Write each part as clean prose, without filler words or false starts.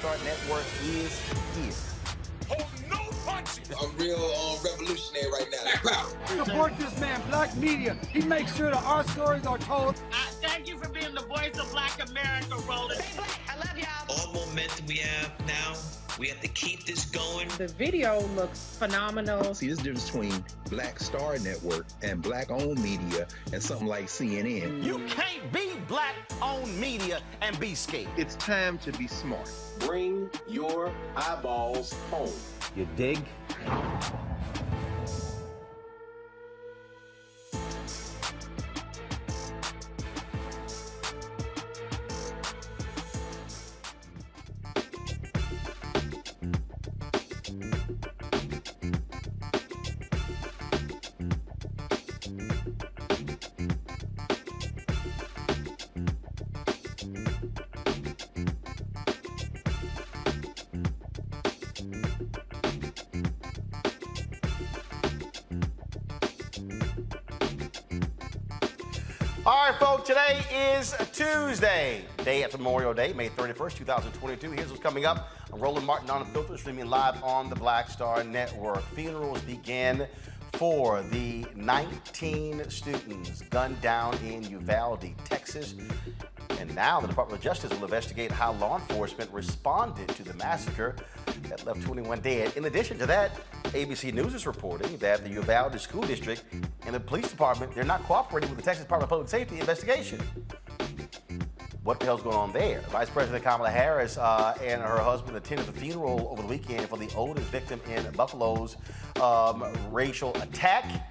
Star Network is here. Hold no punches. I'm real revolutionary right now. Support this man, Black Media. He makes sure that our stories are told. Thank you for being the voice of Black America, Roland. Stay black. I love y'all. All momentum we have now, we have to keep this going. The video looks phenomenal. See, there's a difference between Black Star Network and Black-owned media and something like CNN. You can't be Black-owned media and be scared. It's time to be smart. Bring your eyeballs home. You dig? All right, folks, today is Tuesday, day after Memorial Day, May 31st, 2022. Here's what's coming up. I'm Roland Martin on the filter, streaming live on the Black Star Network. Funerals begin for the 19 students gunned down in Uvalde, Texas. And now the Department of Justice will investigate how law enforcement responded to the massacre that left 21 dead. In addition to that, ABC News is reporting that the Uvalde School District and the police department, they're not cooperating with the Texas Department of Public Safety investigation. What the hell's going on there? Vice President Kamala Harris and her husband attended the funeral over the weekend for the oldest victim in Buffalo's racial attack.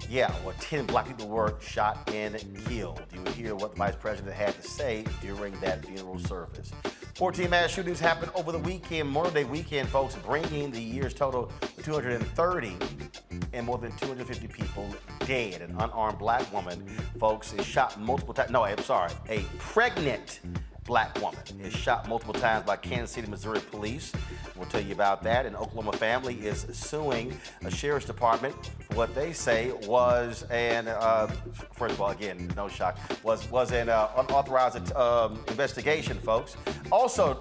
Yeah, well, 10 black people were shot and killed. You will hear what the vice president had to say during that funeral service. 14 mass shootings happened over the weekend, Memorial Day weekend, folks, bringing the year's total to 230 and more than 250 people dead. An unarmed black woman, folks, is shot multiple times. No, I'm sorry, a pregnant black woman is shot multiple times by Kansas City, Missouri police. We'll tell you about that. An Oklahoma family is suing a sheriff's department for what they say was an, first of all, again, no shock, was an unauthorized investigation, folks. Also,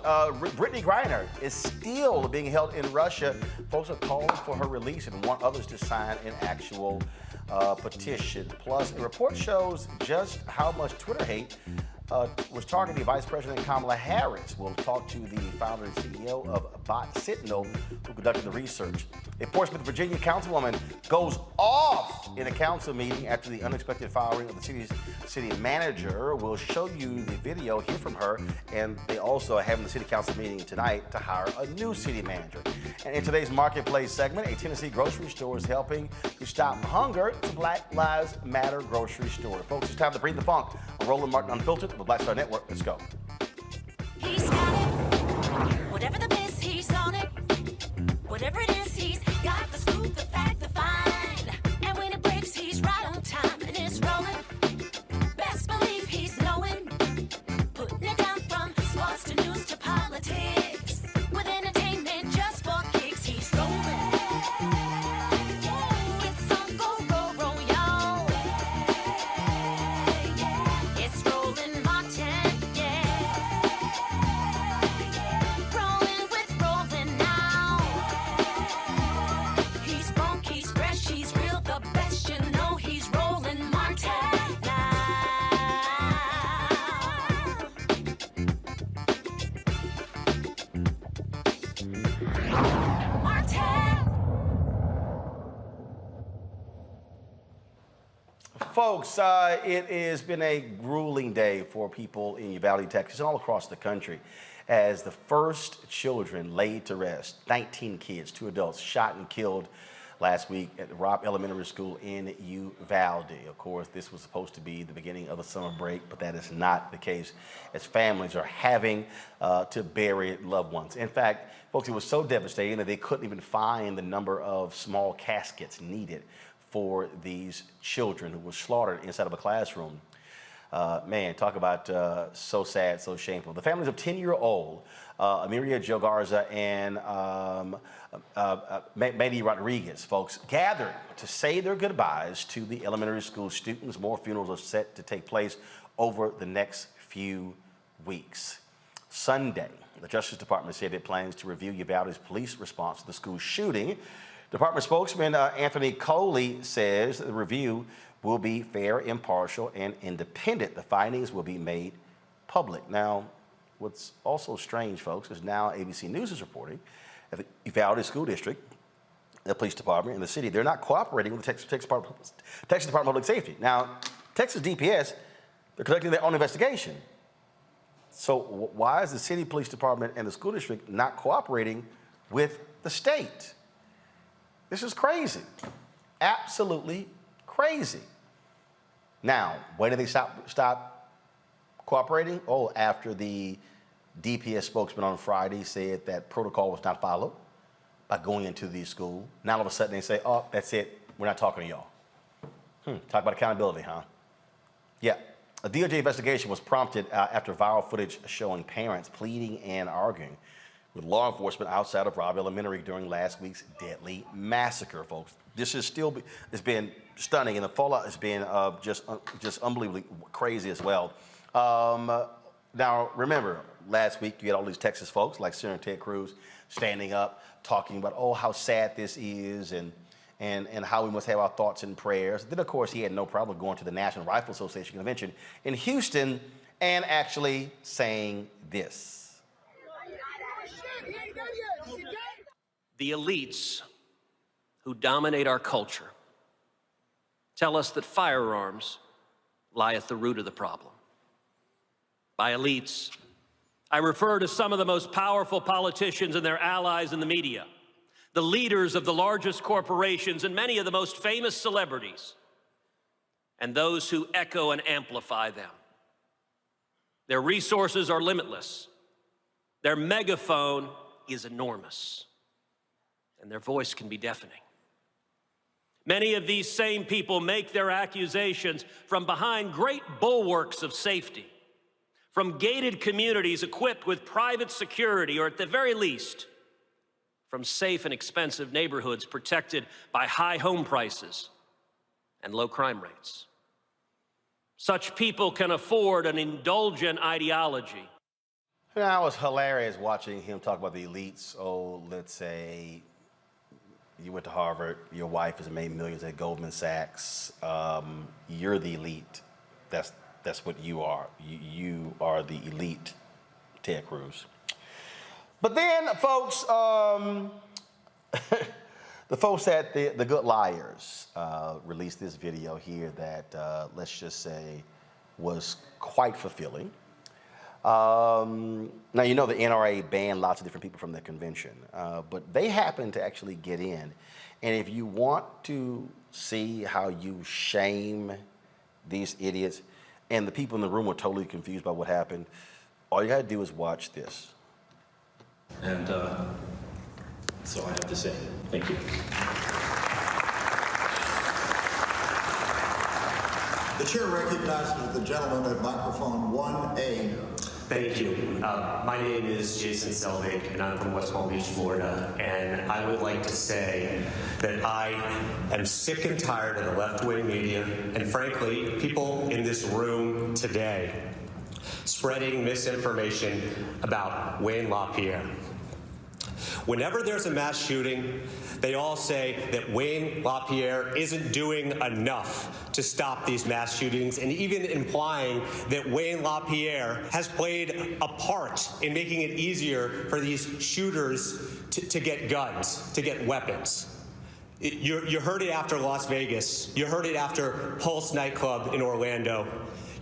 Brittany Griner is still being held in Russia. Folks are calling for her release and want others to sign an actual petition. Plus, a report shows just how much Twitter hate was targeting Vice President Kamala Harris. We'll talk to the founder and CEO of Bot Sentinel, who conducted the research. A Portsmouth, Virginia councilwoman goes off in a council meeting after the unexpected firing of the city's city manager. We'll show you the video, hear from her, and they also are having the city council meeting tonight to hire a new city manager. And in today's Marketplace segment, a Tennessee grocery store is helping to stop hunger to Black Lives Matter grocery store. Folks, it's time to bring the funk. I'm Roland Martin Unfiltered with Black Star Network. Let's go. He's got it. Whatever the miss, he's on it. Whatever it is, he's got the scoop, the fact, the find. And when it breaks, he's right on time and it's rolling. Best believe he's knowing. Putting it down from sports to news to politics. With entertainment just for kicks, he's rolling. It's on go, roll, y'all. It's rolling Martin, yeah. Rolling with rolling now. He's funk, he's fresh, he's real, the best, you know he's rolling Martin now. Folks, it has been a grueling day for people in Uvalde, Texas, and all across the country as the first children laid to rest, 19 kids, 2 adults, shot and killed last week at the Robb Elementary School in Uvalde. Of course, this was supposed to be the beginning of the summer break, but that is not the case as families are having to bury loved ones. In fact, folks, it was so devastating that they couldn't even find the number of small caskets needed for these children who were slaughtered inside of a classroom. Man, talk about so sad, so shameful. The families of 10-year-old Amiria Joe Garza and Mandy Rodriguez, folks, gathered to say their goodbyes to the elementary school students. More funerals are set to take place over the next few weeks. Sunday. The Justice Department said it plans to review Uvalde's police response to the school shooting. Department spokesman Anthony Coley says the review will be fair, impartial, and independent. The findings will be made public. Now, what's also strange, folks, is now ABC News is reporting that the Uvalde School District, the police department, and the city, they're not cooperating with the Texas Department of Public Safety. Now, Texas DPS, they're conducting their own investigation. So why is the city police department and the school district not cooperating with the state? This is crazy. Absolutely crazy. Now, when did they stop cooperating? Oh, after the DPS spokesman on Friday said that protocol was not followed by going into the school. Now all of a sudden they say, oh, that's it. We're not talking to y'all. Talk about accountability, huh? Yeah. A DOJ investigation was prompted after viral footage showing parents pleading and arguing with law enforcement outside of Robb Elementary during last week's deadly massacre, folks. This is still, it's been stunning, and the fallout has been just unbelievably crazy as well. Now, remember, last week you had all these Texas folks like Senator Ted Cruz standing up, talking about, oh, how sad this is, and how we must have our thoughts and prayers. Then, of course, he had no problem going to the National Rifle Association convention in Houston and actually saying this. The elites who dominate our culture tell us that firearms lie at the root of the problem. By elites, I refer to some of the most powerful politicians and their allies in the media, the leaders of the largest corporations and many of the most famous celebrities, and those who echo and amplify them. Their resources are limitless. Their megaphone is enormous, and their voice can be deafening. Many of these same people make their accusations from behind great bulwarks of safety, from gated communities equipped with private security, or at the very least, from safe and expensive neighborhoods protected by high home prices and low crime rates. Such people can afford an indulgent ideology. Now, it was hilarious watching him talk about the elites. Oh, let's say you went to Harvard, your wife has made millions at Goldman Sachs. You're the elite. That's what you are. You are the elite, Ted Cruz. But then, folks, the folks at the Good Liars released this video here that, let's just say, was quite fulfilling. Now, you know the NRA banned lots of different people from the convention, but they happened to actually get in. And if you want to see how you shame these idiots, and the people in the room were totally confused by what happened, all you gotta do is watch this. And that's all I have to say. Thank you. The chair recognizes the gentleman at microphone 1A. Thank you. My name is Jason Selvig, and I'm from West Palm Beach, Florida. And I would like to say that I am sick and tired of the left-wing media, and frankly, people in this room today spreading misinformation about Wayne LaPierre. Whenever there's a mass shooting, they all say that Wayne LaPierre isn't doing enough to stop these mass shootings, and even implying that Wayne LaPierre has played a part in making it easier for these shooters to get guns, to get weapons. You heard it after Las Vegas. You heard it after Pulse nightclub in Orlando.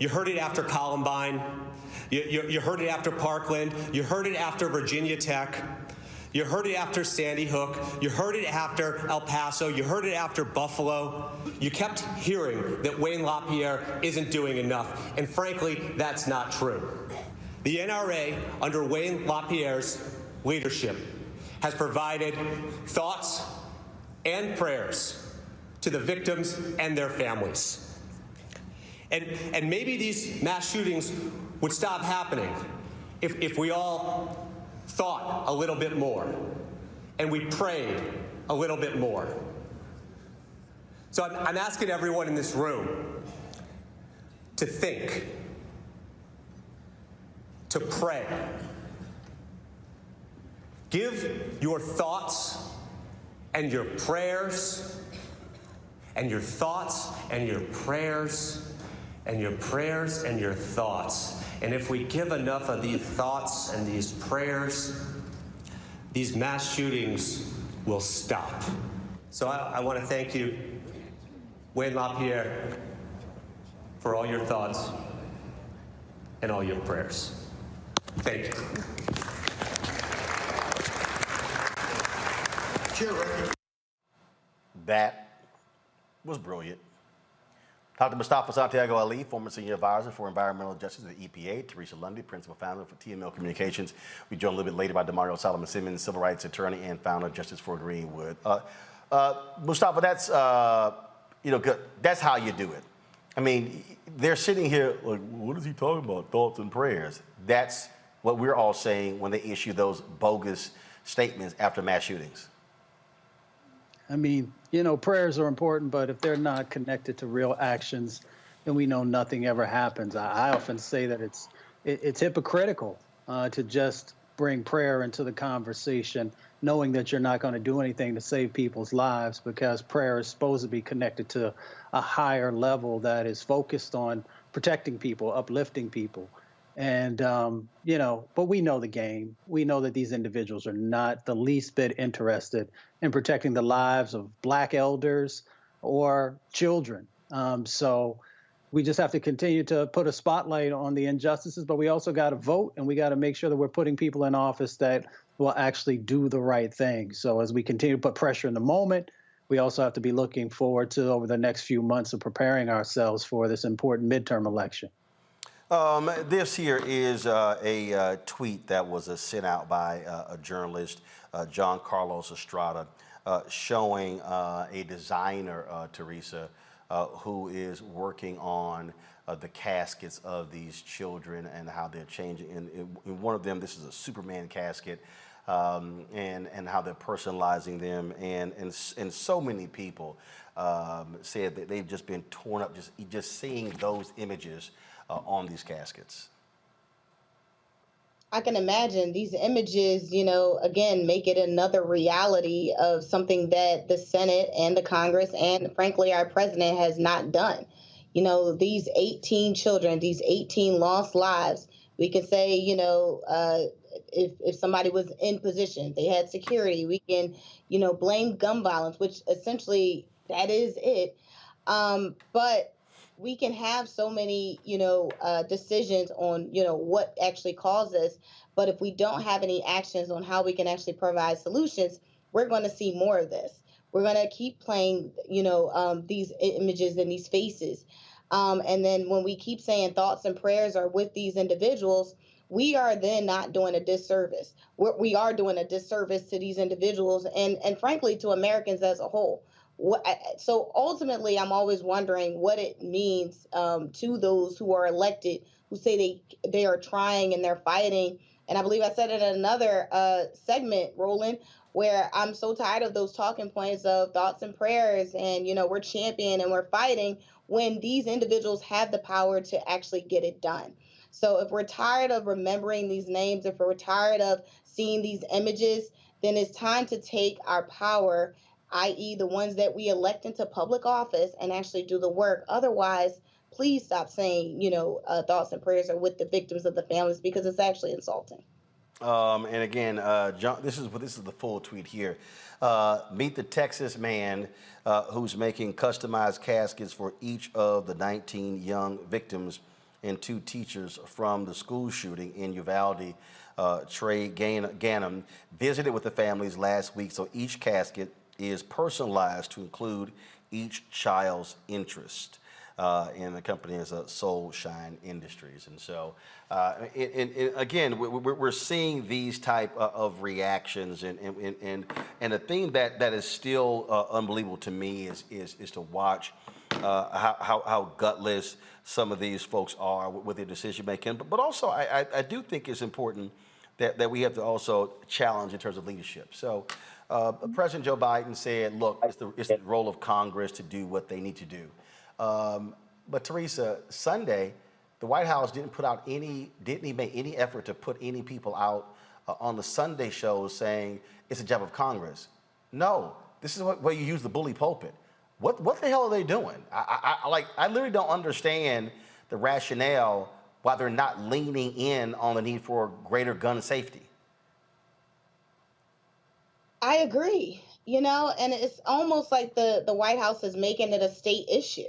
You heard it after Columbine. You heard it after Parkland. You heard it after Virginia Tech. You heard it after Sandy Hook. You heard it after El Paso. You heard it after Buffalo. You kept hearing that Wayne LaPierre isn't doing enough. And frankly, that's not true. The NRA, under Wayne LaPierre's leadership, has provided thoughts and prayers to the victims and their families. And maybe these mass shootings would stop happening if we all thought a little bit more and we prayed a little bit more. So I'm asking everyone in this room to think, to pray, give your thoughts and your prayers and your thoughts and your prayers and your prayers and your thoughts. And if we give enough of these thoughts and these prayers, these mass shootings will stop. So I want to thank you, Wayne LaPierre, for all your thoughts and all your prayers. Thank you. That was brilliant. Dr. Mustafa Santiago Ali, former senior advisor for environmental justice at the EPA, Teresa Lundy, principal founder for TML Communications. We joined a little bit later by Demario Solomon Simmons, civil rights attorney and founder of Justice for Greenwood. Mustafa, that's good. That's how you do it. I mean, they're sitting here like, what is he talking about? Thoughts and prayers. That's what we're all saying when they issue those bogus statements after mass shootings. I mean, prayers are important, but if they're not connected to real actions, then we know nothing ever happens. I often say that it's hypocritical to just bring prayer into the conversation, knowing that you're not going to do anything to save people's lives, because prayer is supposed to be connected to a higher level that is focused on protecting people, uplifting people. And, but we know the game. We know that these individuals are not the least bit interested in protecting the lives of Black elders or children. So we just have to continue to put a spotlight on the injustices, but we also got to vote, and we got to make sure that we're putting people in office that will actually do the right thing. So as we continue to put pressure in the moment, we also have to be looking forward to over the next few months of preparing ourselves for this important midterm election. This here is a tweet that was sent out by a journalist, John Carlos Estrada, showing a designer, Teresa, who is working on the caskets of these children and how they're changing. In one of them, this is a Superman casket, and how they're personalizing them. And so many people said that they've just been torn up just seeing those images on these caskets. I can imagine these images, again, make it another reality of something that the Senate and the Congress and, frankly, our president has not done. These 18 children, these 18 lost lives, we can say, if somebody was in position, they had security, we can, blame gun violence, which essentially that is it. But we can have so many, decisions on, what actually caused this. But if we don't have any actions on how we can actually provide solutions, we're going to see more of this. We're going to keep playing, these images and these faces. And then when we keep saying thoughts and prayers are with these individuals, we are then not doing a disservice. We are doing a disservice to these individuals and frankly, to Americans as a whole. So ultimately, I'm always wondering what it means to those who are elected, who say they are trying and they're fighting. And I believe I said it in another segment, Roland, where I'm so tired of those talking points of thoughts and prayers and, we're champion and we're fighting when these individuals have the power to actually get it done. So if we're tired of remembering these names, if we're tired of seeing these images, then it's time to take our power, i.e. the ones that we elect into public office, and actually do the work. Otherwise, please stop saying, thoughts and prayers are with the victims of the families, because it's actually insulting. And again, John, this is the full tweet here. Meet the Texas man who's making customized caskets for each of the 19 young victims and 2 teachers from the school shooting in Uvalde. Trey Ganem visited with the families last week, so each casket is personalized to include each child's interest. And the company is Soul Shine Industries. And so, again, we're seeing these type of reactions, and the thing that is still unbelievable to me is to watch how gutless some of these folks are with their decision making. But also, I do think it's important that we have to also challenge in terms of leadership. So President Joe Biden said, look, it's the role of Congress to do what they need to do. But Teresa, Sunday, the White House didn't make any effort to put any people out on the Sunday shows saying it's a job of Congress. No, this is where you use the bully pulpit. What the hell are they doing? I literally don't understand the rationale why they're not leaning in on the need for greater gun safety. I agree, and it's almost like the White House is making it a state issue,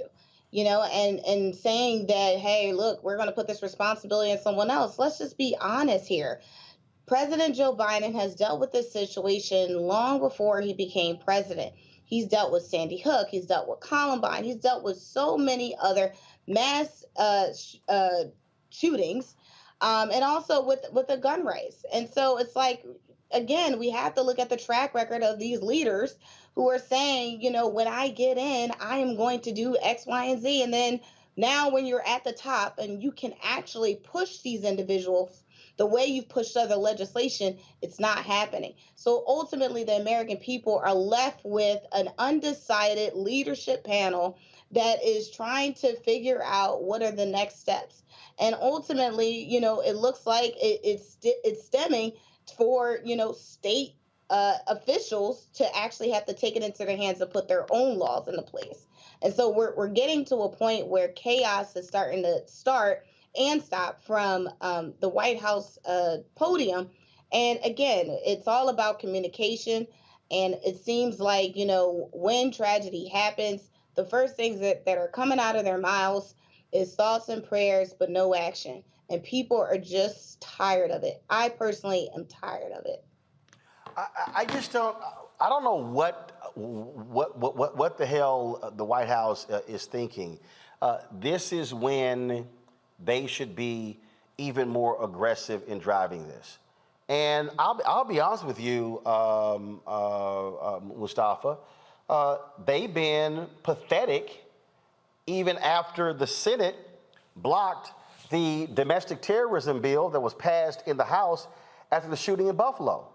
and saying that, hey, look, we're going to put this responsibility on someone else. Let's just be honest here. President Joe Biden has dealt with this situation long before he became president. He's dealt with Sandy Hook. He's dealt with Columbine. He's dealt with so many other mass shootings, and also with the gun race. And so it's like, again, we have to look at the track record of these leaders who are saying, when I get in, I am going to do X, Y, and Z. And then now when you're at the top and you can actually push these individuals the way you've pushed other legislation, it's not happening. So ultimately, the American people are left with an undecided leadership panel that is trying to figure out what are the next steps. And ultimately, it looks like it's stemming for, state officials to actually have to take it into their hands and put their own laws into place. And so we're getting to a point where chaos is starting to start and stop from the White House podium. And again, it's all about communication. And it seems like, when tragedy happens, the first things that are coming out of their mouths is thoughts and prayers, but no action. And people are just tired of it. I personally am tired of it. I don't know what the hell the White House is thinking. This is when they should be even more aggressive in driving this. And I'll be honest with you, Mustafa, they've been pathetic even after the Senate blocked the domestic terrorism bill that was passed in the House after the shooting in Buffalo.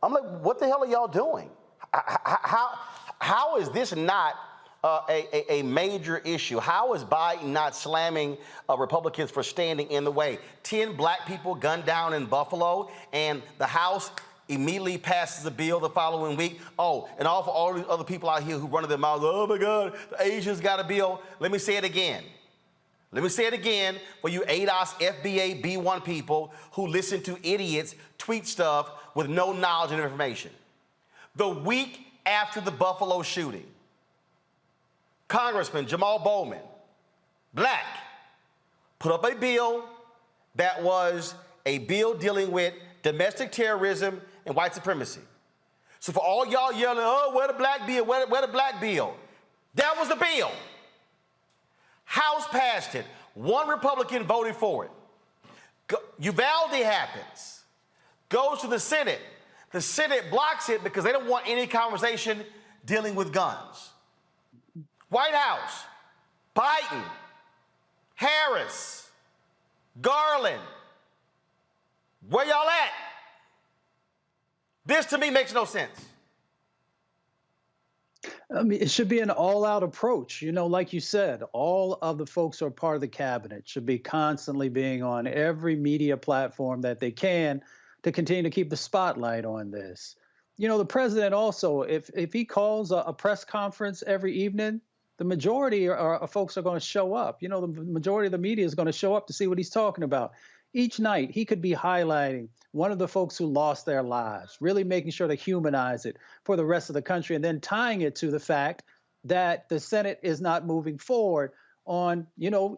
I'm like, what the hell are y'all doing? How is this not a major issue? How is Biden not slamming Republicans for standing in the way? 10 black people gunned down in Buffalo, and the House immediately passes a bill the following week. Oh, and all for all these other people out here who run their mouths, oh my God, the Asians got a bill. Let me say it again. Let me say it again for you ADOS FBA B1 people who listen to idiots tweet stuff with no knowledge and information. The week after the Buffalo shooting, Congressman Jamal Bowman, black, put up a bill that was a bill dealing with domestic terrorism and white supremacy. So for all y'all yelling, oh, where the black bill, where the black bill? That was the bill. House passed it. One Republican voted for it. Uvalde happens. Goes to the Senate. The Senate blocks it because they don't want any conversation dealing with guns. White House, Biden, Harris, Garland, where y'all at? This to me makes no sense. I mean, it should be an all-out approach. Like you said, all of the folks who are part of the cabinet should be constantly being on every media platform that they can to continue to keep the spotlight on this. The president also, if he calls a press conference every evening, the majority of folks are going to show up. The majority of the media is going to show up to see what he's talking about. Each night, he could be highlighting one of the folks who lost their lives, really making sure to humanize it for the rest of the country, and then tying it to the fact that the Senate is not moving forward on,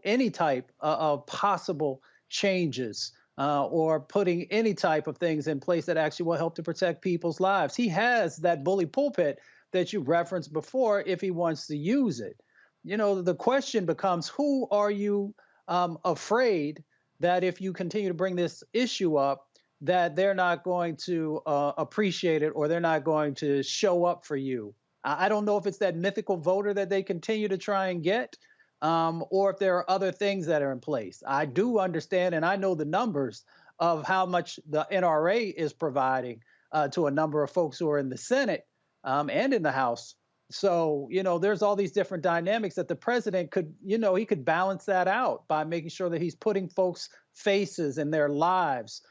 any type of possible changes or putting any type of things in place that actually will help to protect people's lives. He has that bully pulpit that you referenced before if he wants to use it. The question becomes, who are you afraid that if you continue to bring this issue up, that they're not going to appreciate it or they're not going to show up for you? I don't know if it's that mythical voter that they continue to try and get, or if there are other things that are in place. I do understand, and I know the numbers of how much the NRA is providing to a number of folks who are in the Senate and in the House. So, there's all these different dynamics that the president could, he could balance that out by making sure that he's putting folks' faces and their lives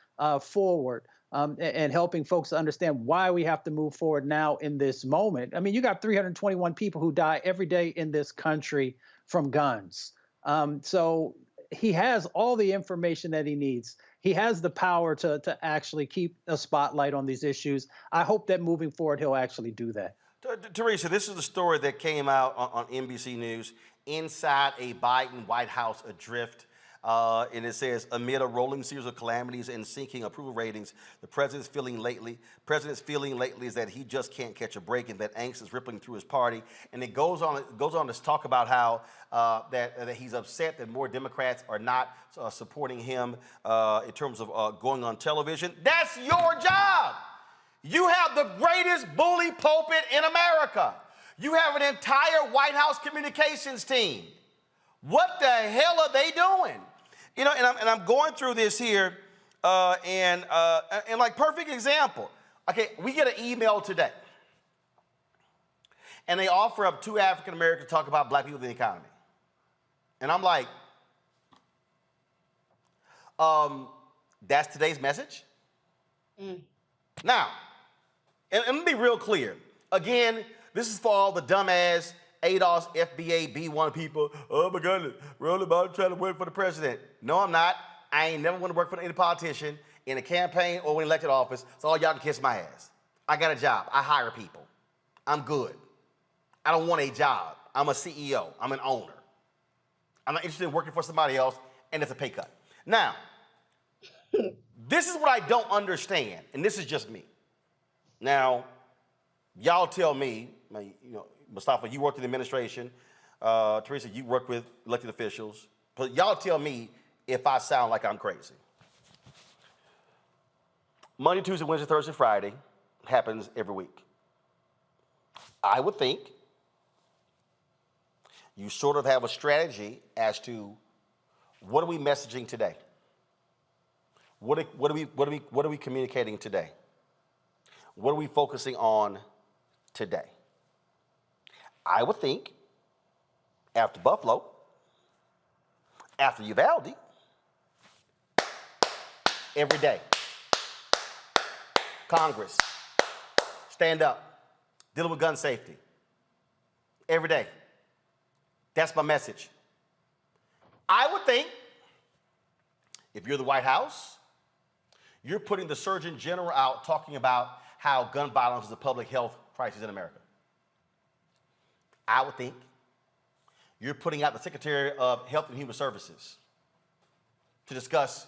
forward and helping folks understand why we have to move forward now in this moment. I mean, you got 321 people who die every day in this country from guns. So he has all the information that he needs. He has the power to actually keep a spotlight on these issues. I hope that moving forward, he'll actually do that. Teresa, this is the story that came out on NBC News. Inside a Biden White House adrift. And it says, amid a rolling series of calamities and sinking approval ratings, the president's feeling lately is that he just can't catch a break and that angst is rippling through his party. And it goes on to talk about how that he's upset that more Democrats are not supporting him in terms of going on television. That's your job. You have the greatest bully pulpit in America. You have an entire White House communications team. What the hell are they doing? You know, and I'm going through this here, and like perfect example. Okay, we get an email today, and they offer up 2 African Americans to talk about black people in the economy, and I'm like, that's today's message. Now, and let me be real clear. Again, this is for all the dumbass ADOS, FBA, B1 people. Oh my goodness, we're only about trying to work for the president. No, I'm not. I ain't never want to work for any politician in a campaign or in elected office, so all y'all can kiss my ass. I got a job. I hire people. I'm good. I don't want a job. I'm a CEO. I'm an owner. I'm not interested in working for somebody else, and it's a pay cut. Now, this is what I don't understand, and this is just me. Now, y'all tell me, you know, Mustafa, you worked in the administration. Teresa, you work with elected officials. But y'all tell me if I sound like I'm crazy. Monday, Tuesday, Wednesday, Thursday, Friday happens every week. I would think you sort of have a strategy as to what are we messaging today? What are we communicating today? What are we focusing on today? I would think after Buffalo, after Uvalde, every day, Congress, stand up, dealing with gun safety, every day. That's my message. I would think if you're the White House, you're putting the Surgeon General out talking about how gun violence is a public health crisis in America. I would think you're putting out the Secretary of Health and Human Services to discuss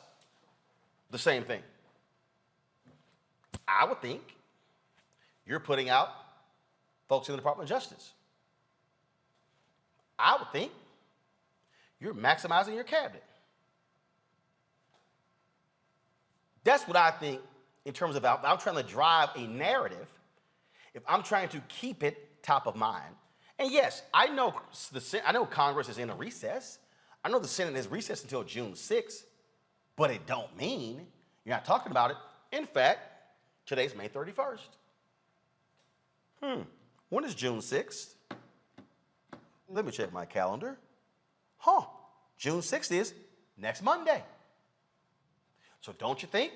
the same thing. I would think you're putting out folks in the Department of Justice. I would think you're maximizing your cabinet. That's what I think in terms of I'm trying to drive a narrative, if I'm trying to keep it top of mind. And yes, I know Congress is in a recess. I know the Senate is recessed until June 6th, but it don't mean you're not talking about it. In fact, today's May 31st. When is June 6th? Let me check my calendar. June 6th is next Monday. So don't you think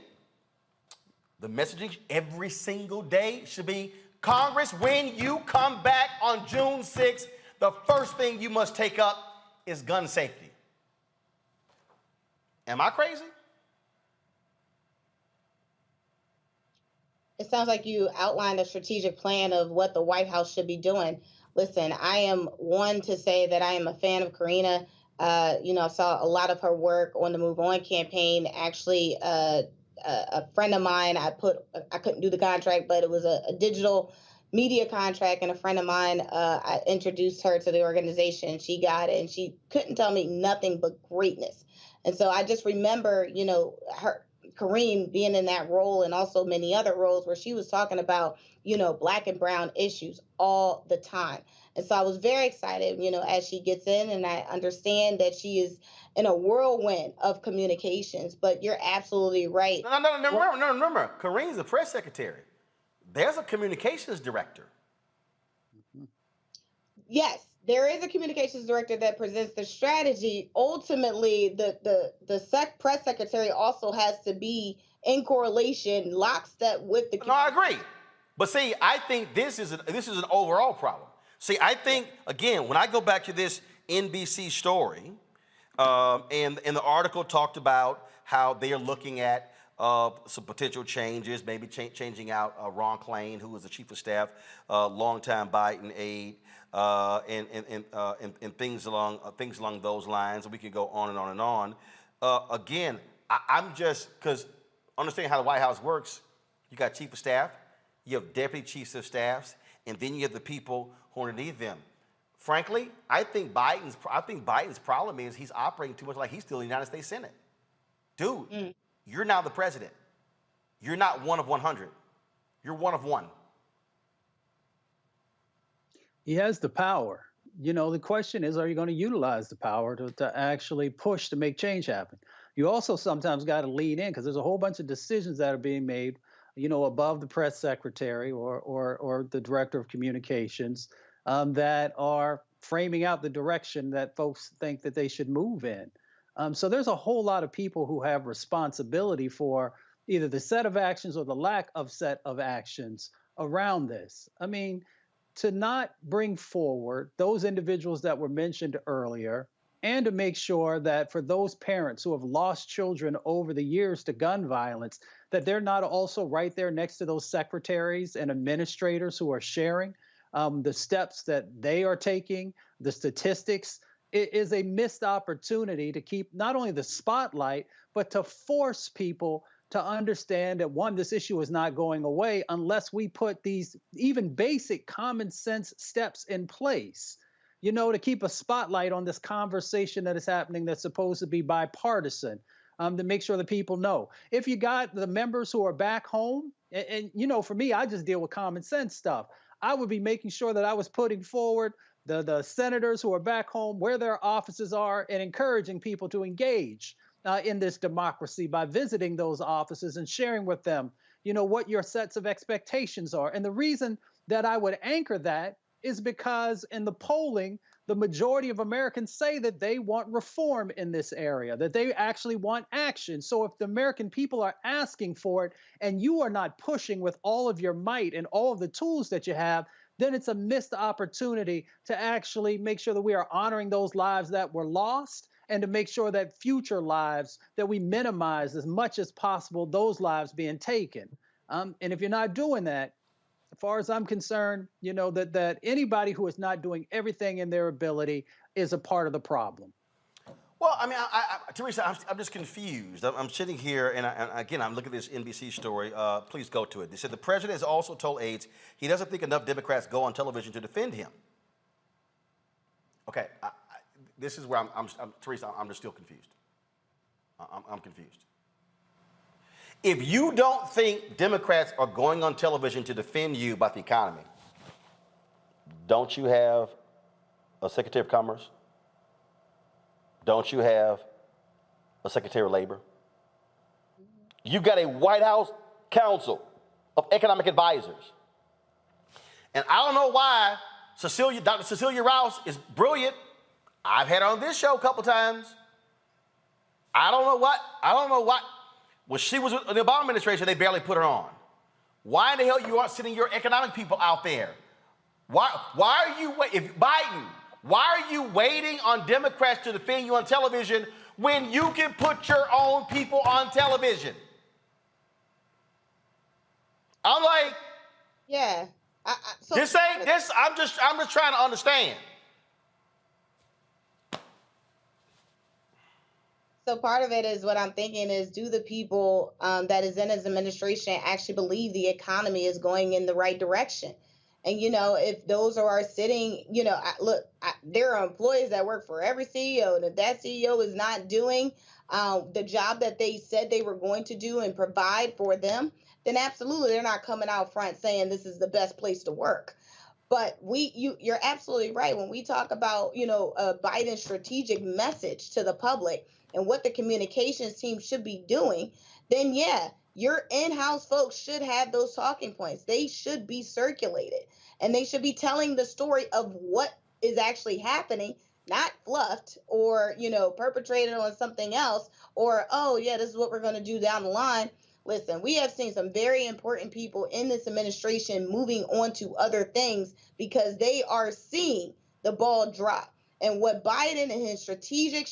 the messaging every single day should be, Congress, when you come back on June 6th, the first thing you must take up is gun safety. Am I crazy? It sounds like you outlined a strategic plan of what the White House should be doing. Listen, I am one to say that I am a fan of Karina. I saw a lot of her work on the Move On campaign. Actually, a friend of mine, I couldn't do the contract, but it was a digital media contract, and a friend of mine, I introduced her to the organization. She got it, and she couldn't tell me nothing but greatness. And so I just remember, Kareem being in that role, and also many other roles where she was talking about, Black and brown issues all the time. And so I was very excited, as she gets in, and I understand that she is in a whirlwind of communications, but you're absolutely right. No, remember, Kareem's the press secretary. There's a communications director. Yes, There is a communications director that presents the strategy. Ultimately, the press secretary also has to be in correlation, lockstep with the. No, I agree. But see, I think this is an overall problem. See, I think, again, when I go back to this NBC story, and the article talked about how they are looking at some potential changes, maybe changing out Ron Klain, who was the chief of staff, longtime Biden aide, and things along those lines. And we could go on and on and on. Again, I'm just, because understanding how the White House works, you got chief of staff, you have deputy chiefs of staffs, and then you have the people who are underneath them. Frankly, I think Biden's problem is he's operating too much like he's still in the United States Senate. Dude, you're now the president. You're not one of 100. You're one of one. He has the power. You know, the question is, are you going to utilize the power to actually push to make change happen? You also sometimes got to lean in because there's a whole bunch of decisions that are being made, you know, above the press secretary or the director of communications that are framing out the direction that folks think that they should move in. So there's a whole lot of people who have responsibility for either the set of actions or the lack of set of actions around this. I mean, to not bring forward those individuals that were mentioned earlier, and to make sure that for those parents who have lost children over the years to gun violence, that they're not also right there next to those secretaries and administrators who are sharing the steps that they are taking, the statistics. It is a missed opportunity to keep not only the spotlight, but to force people to understand that, one, this issue is not going away unless we put these even basic common sense steps in place, you know, to keep a spotlight on this conversation that is happening that's supposed to be bipartisan, to make sure that people know. If you got the members who are back home, and you know, for me, I just deal with common sense stuff. I would be making sure that I was putting forward the senators who are back home, where their offices are, and encouraging people to engage in this democracy by visiting those offices and sharing with them, you know, what your sets of expectations are. And the reason that I would anchor that is because in the polling, the majority of Americans say that they want reform in this area, that they actually want action. So if the American people are asking for it and you are not pushing with all of your might and all of the tools that you have, then it's a missed opportunity to actually make sure that we are honoring those lives that were lost, and to make sure that future lives, that we minimize as much as possible those lives being taken. And if you're not doing that, as far as I'm concerned, you know, that anybody who is not doing everything in their ability is a part of the problem. Well, I mean, Teresa, I'm just confused. I'm sitting here, and again, I'm looking at this NBC story. Please go to it. They said the president has also told aides he doesn't think enough Democrats go on television to defend him. Okay, this is where Teresa, I'm just still confused. I'm confused. If you don't think Democrats are going on television to defend you about the economy, don't you have a Secretary of Commerce? Don't you have a Secretary of Labor? You got a White House Council of Economic Advisors. And I don't know why Dr. Cecilia Rouse is brilliant. I've had her on this show a couple times. I don't know what. When she was in the Obama administration, they barely put her on. Why in the hell you aren't sending your economic people out there? Why are you Biden? Why are you waiting on Democrats to defend you on television when you can put your own people on television? I'm like, yeah. This ain't this. I'm just trying to understand. So part of it is what I'm thinking is, do the people that is in his administration actually believe the economy is going in the right direction? And, you know, if those are sitting, you know, there are employees that work for every CEO, and if that CEO is not doing the job that they said they were going to do and provide for them, then absolutely they're not coming out front saying this is the best place to work. But you're absolutely right. When we talk about, you know, Biden's strategic message to the public and what the communications team should be doing, then yeah, your in-house folks should have those talking points. They should be circulated, and they should be telling the story of what is actually happening, not fluffed or, perpetrated on something else, or, oh, yeah, this is what we're going to do down the line. Listen, we have seen some very important people in this administration moving on to other things because they are seeing the ball drop. And what Biden and his strategic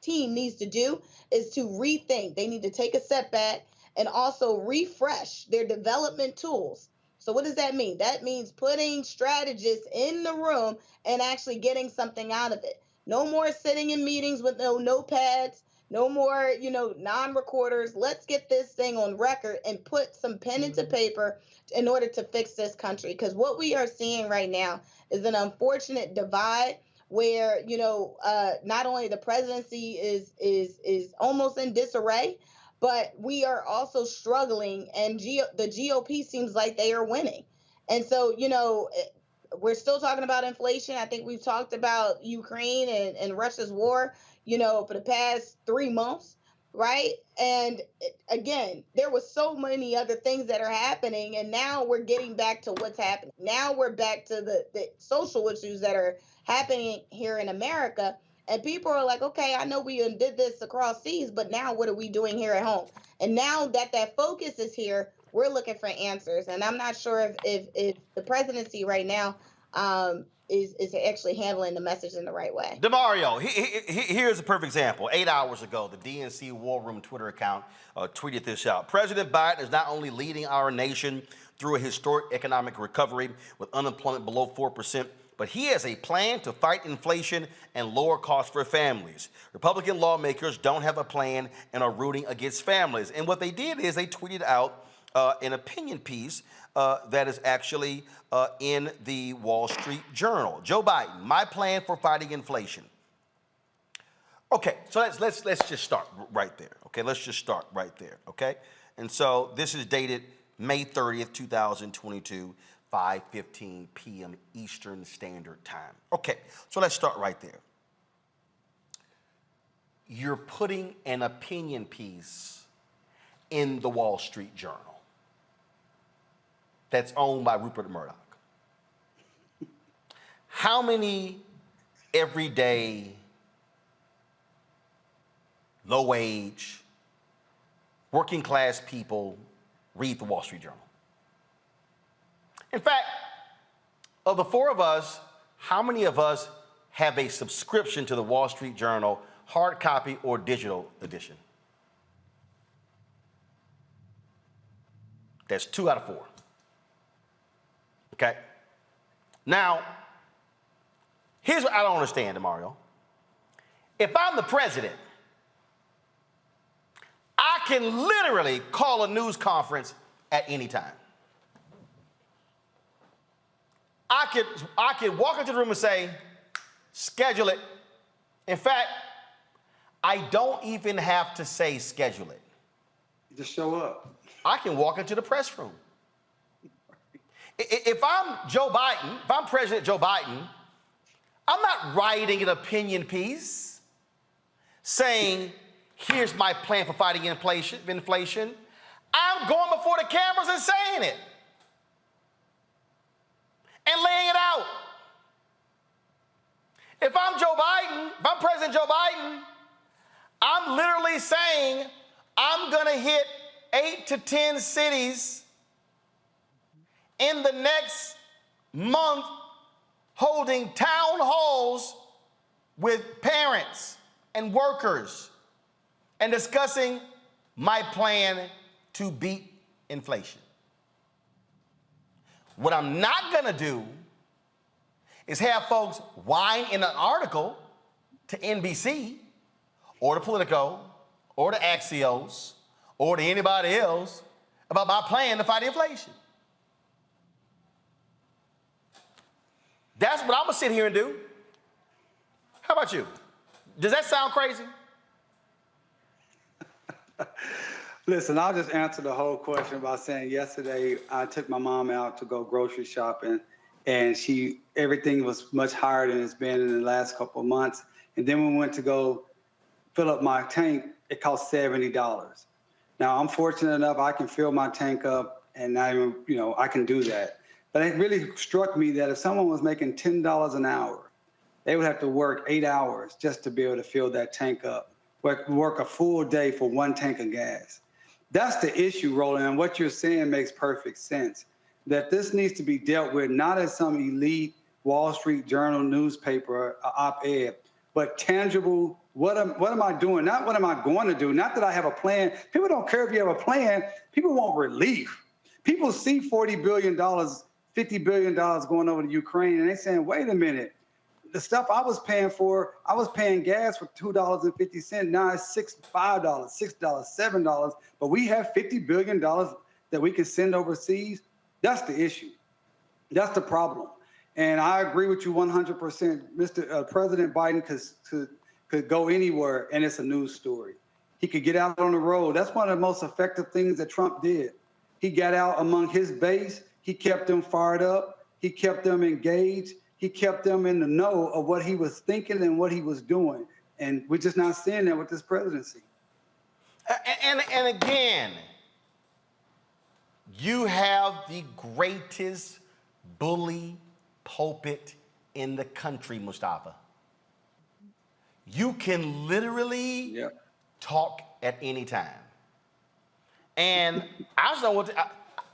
team needs to do is to rethink. They need to take a step back and also refresh their development tools. So what does that mean? That means putting strategists in the room and actually getting something out of it. No more sitting in meetings with no notepads, no more, non-recorders. Let's get this thing on record and put some pen into paper in order to fix this country. Because what we are seeing right now is an unfortunate divide where, not only the presidency is almost in disarray, but we are also struggling, and the GOP seems like they are winning. And so, we're still talking about inflation. I think we've talked about Ukraine and Russia's war, for the past 3 months, right? And again, there was so many other things that are happening, and now we're getting back to what's happening. Now we're back to the social issues that are happening here in America. And people are like, okay, I know we did this across seas, but now what are we doing here at home? And now that focus is here, we're looking for answers. And I'm not sure if the presidency right now is actually handling the message in the right way. DeMario, here's a perfect example. 8 hours ago, the DNC War Room Twitter account tweeted this out. President Biden is not only leading our nation through a historic economic recovery with unemployment below 4%, but he has a plan to fight inflation and lower costs for families. Republican lawmakers don't have a plan and are rooting against families. And what they did is they tweeted out an opinion piece that is actually in the Wall Street Journal. Joe Biden, my plan for fighting inflation. Okay, so let's just start right there. Okay, let's just start right there. Okay, and so this is dated May 30th, 2022. 5:15 p.m. Eastern Standard Time. Okay, so let's start right there. You're putting an opinion piece in the Wall Street Journal that's owned by Rupert Murdoch. How many everyday, low-wage, working-class people read the Wall Street Journal? In fact, of the four of us, how many of us have a subscription to the Wall Street Journal, hard copy or digital edition? That's 2 out of 4. Okay? Now, here's what I don't understand, Mario. If I'm the president, I can literally call a news conference at any time. I could walk into the room and say, schedule it. In fact, I don't even have to say schedule it. You just show up. I can walk into the press room. If I'm Joe Biden, if I'm President Joe Biden, I'm not writing an opinion piece saying, here's my plan for fighting inflation. I'm going before the cameras and saying it. And laying it out. If I'm Joe Biden, if I'm President Joe Biden, I'm literally saying I'm gonna hit 8 to 10 cities in the next month holding town halls with parents and workers and discussing my plan to beat inflation. What I'm not gonna do is have folks whine in an article to NBC or to Politico or to Axios or to anybody else about my plan to fight inflation. That's what I'm gonna sit here and do. How about you? Does that sound crazy? Listen, I'll just answer the whole question by saying yesterday I took my mom out to go grocery shopping, and everything was much higher than it's been in the last couple of months. And then we went to go fill up my tank. It cost $70. Now I'm fortunate enough I can fill my tank up, and I can do that. But it really struck me that if someone was making $10 an hour, they would have to work 8 hours just to be able to fill that tank up, work a full day for one tank of gas. That's the issue, Roland, and what you're saying makes perfect sense, that this needs to be dealt with not as some elite Wall Street Journal newspaper op-ed, but tangible, what am I doing? Not what am I going to do? Not that I have a plan. People don't care if you have a plan. People want relief. People see $40 billion, $50 billion going over to Ukraine, and they're saying, wait a minute. The stuff I was paying for, I was paying gas for $2.50. Now it's $5, $6, $7. But we have $50 billion that we can send overseas. That's the issue. That's the problem. And I agree with you 100%. Mr. President Biden could go anywhere, and it's a news story. He could get out on the road. That's one of the most effective things that Trump did. He got out among his base. He kept them fired up. He kept them engaged. He kept them in the know of what he was thinking and what he was doing. And we're just not seeing that with this presidency. And again, you have the greatest bully pulpit in the country, Mustafa. You can literally talk at any time. And I just don't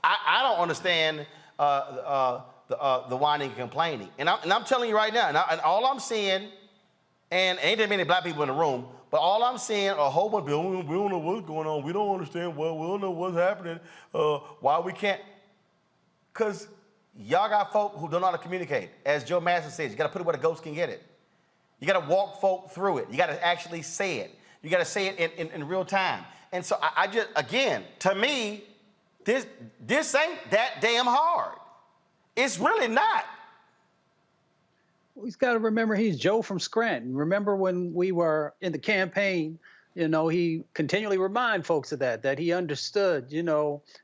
I don't understand the whining and complaining. And I'm telling you right now, and all I'm seeing, and ain't that many black people in the room, but all I'm seeing are a whole bunch of people, we don't know what's going on, we don't understand, we don't know what's happening, why we can't. Because y'all got folk who don't know how to communicate. As Joe Master says, you got to put it where the ghost can get it. You got to walk folk through it. You got to actually say it. You got to say it in real time. And so I just, again, to me, this ain't that damn hard. It's really not. He's got to remember he's Joe from Scranton. Remember when we were in the campaign, he continually remind folks of that he understood,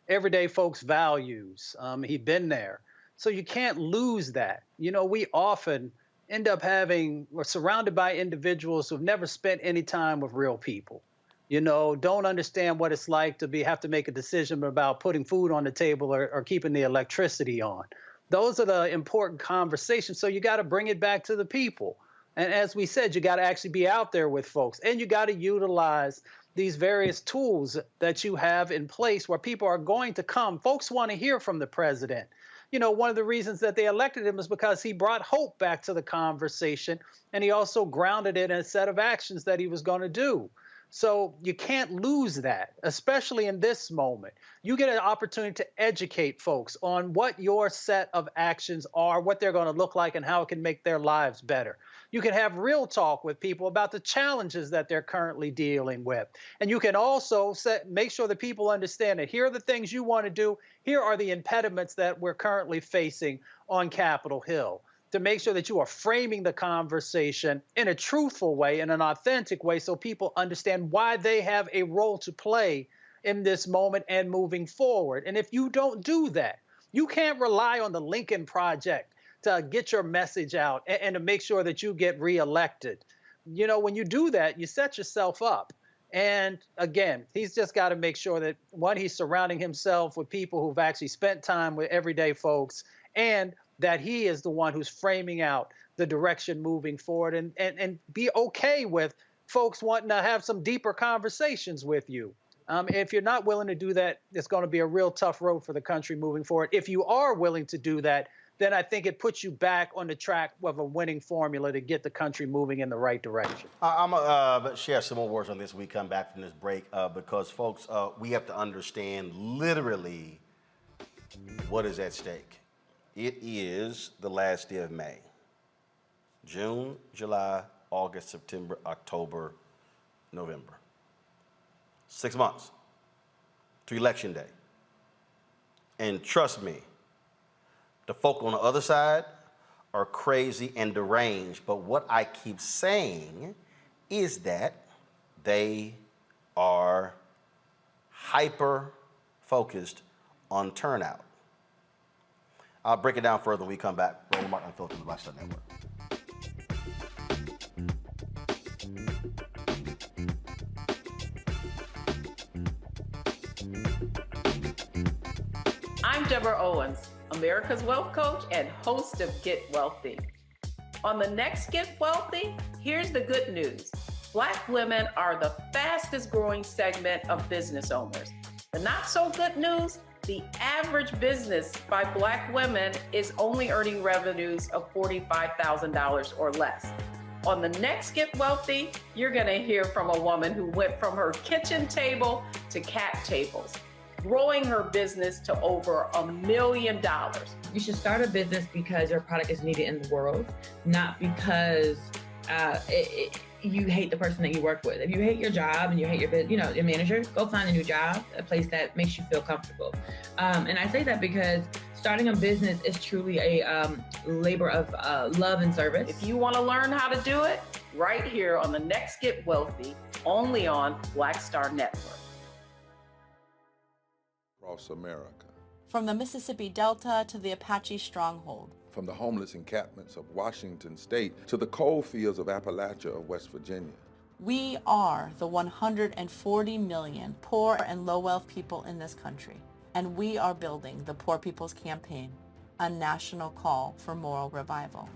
everyday folks' values. He'd been there. So you can't lose that. We often end up we're surrounded by individuals who've never spent any time with real people. Don't understand what it's like to have to make a decision about putting food on the table or keeping the electricity on. Those are the important conversations. So you got to bring it back to the people. And as we said, you got to actually be out there with folks, and you got to utilize these various tools that you have in place where people are going to come. Folks want to hear from the president. One of the reasons that they elected him is because he brought hope back to the conversation, and he also grounded it in a set of actions that he was going to do. So you can't lose that, especially in this moment. You get an opportunity to educate folks on what your set of actions are, what they're going to look like, and how it can make their lives better. You can have real talk with people about the challenges that they're currently dealing with. And you can also make sure that people understand that here are the things you want to do. Here are the impediments that we're currently facing on Capitol Hill, to make sure that you are framing the conversation in a truthful way, in an authentic way, so people understand why they have a role to play in this moment and moving forward. And if you don't do that, you can't rely on the Lincoln Project to get your message out and to make sure that you get reelected. When you do that, you set yourself up. And again, he's just got to make sure that, one, he's surrounding himself with people who've actually spent time with everyday folks, and that he is the one who's framing out the direction moving forward, and be okay with folks wanting to have some deeper conversations with you. If you're not willing to do that, it's going to be a real tough road for the country moving forward. If you are willing to do that, then I think it puts you back on the track of a winning formula to get the country moving in the right direction. I'm going to share some more words on this when we come back from this break, because, folks, we have to understand literally what is at stake. It is the last day of May. June, July, August, September, October, November. 6 months to Election Day. And trust me, the folk on the other side are crazy and deranged, but what I keep saying is that they are hyper-focused on turnout. I'll break it down further when we come back. Roland Martin Unfiltered, the Black Star Network. I'm Deborah Owens. America's Wealth Coach and host of Get Wealthy. On the next Get Wealthy, here's the good news. Black women are the fastest growing segment of business owners. The not so good news, the average business by Black women is only earning revenues of $45,000 or less. On the next Get Wealthy, you're gonna hear from a woman who went from her kitchen table to cap tables, growing her business to over $1 million. You should start a business because your product is needed in the world, not because you hate the person that you work with. If you hate your job and you hate your manager, go find a new job, a place that makes you feel comfortable. And I say that because starting a business is truly a labor of love and service. If you want to learn how to do it, right here on the next Get Wealthy, only on Black Star Network. Across America. From the Mississippi Delta to the Apache Stronghold. From the homeless encampments of Washington State to the coal fields of Appalachia of West Virginia. We are the 140 million poor and low-wealth people in this country, and we are building the Poor People's Campaign, a national call for moral revival.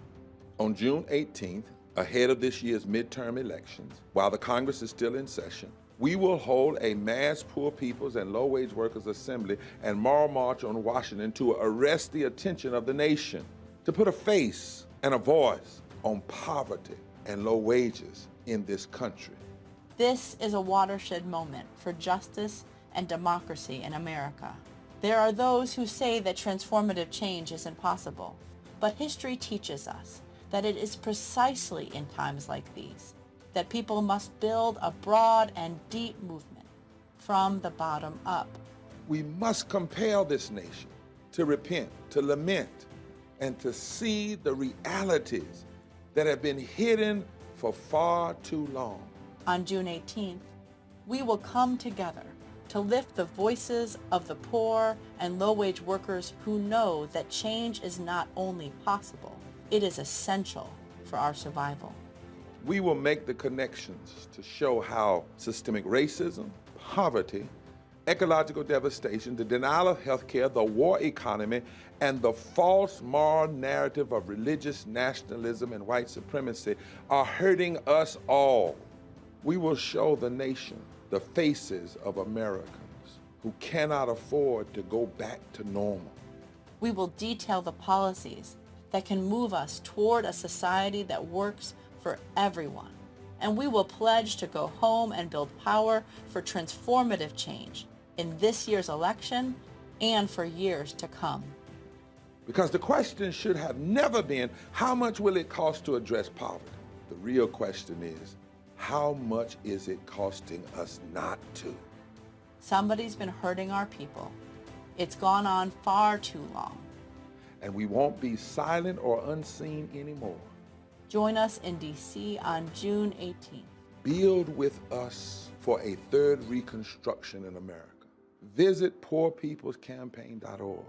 On June 18th, ahead of this year's midterm elections, while the Congress is still in session, we will hold a mass poor people's and low-wage workers assembly and moral march on Washington to arrest the attention of the nation, to put a face and a voice on poverty and low wages in this country. This is a watershed moment for justice and democracy in America. There are those who say that transformative change is impossible, but history teaches us that it is precisely in times like these that people must build a broad and deep movement from the bottom up. We must compel this nation to repent, to lament, and to see the realities that have been hidden for far too long. On June 18th, we will come together to lift the voices of the poor and low-wage workers who know that change is not only possible, it is essential for our survival. We will make the connections to show how systemic racism, poverty, ecological devastation, the denial of health care, the war economy, and the false moral narrative of religious nationalism and white supremacy are hurting us all. We will show the nation the faces of Americans who cannot afford to go back to normal. We will detail the policies that can move us toward a society that works for everyone. And we will pledge to go home and build power for transformative change in this year's election and for years to come. Because the question should have never been, how much will it cost to address poverty? The real question is, how much is it costing us not to? Somebody's been hurting our people. It's gone on far too long. And we won't be silent or unseen anymore. Join us in D.C. on June 18th. Build with us for a third reconstruction in America. Visit poorpeoplescampaign.org.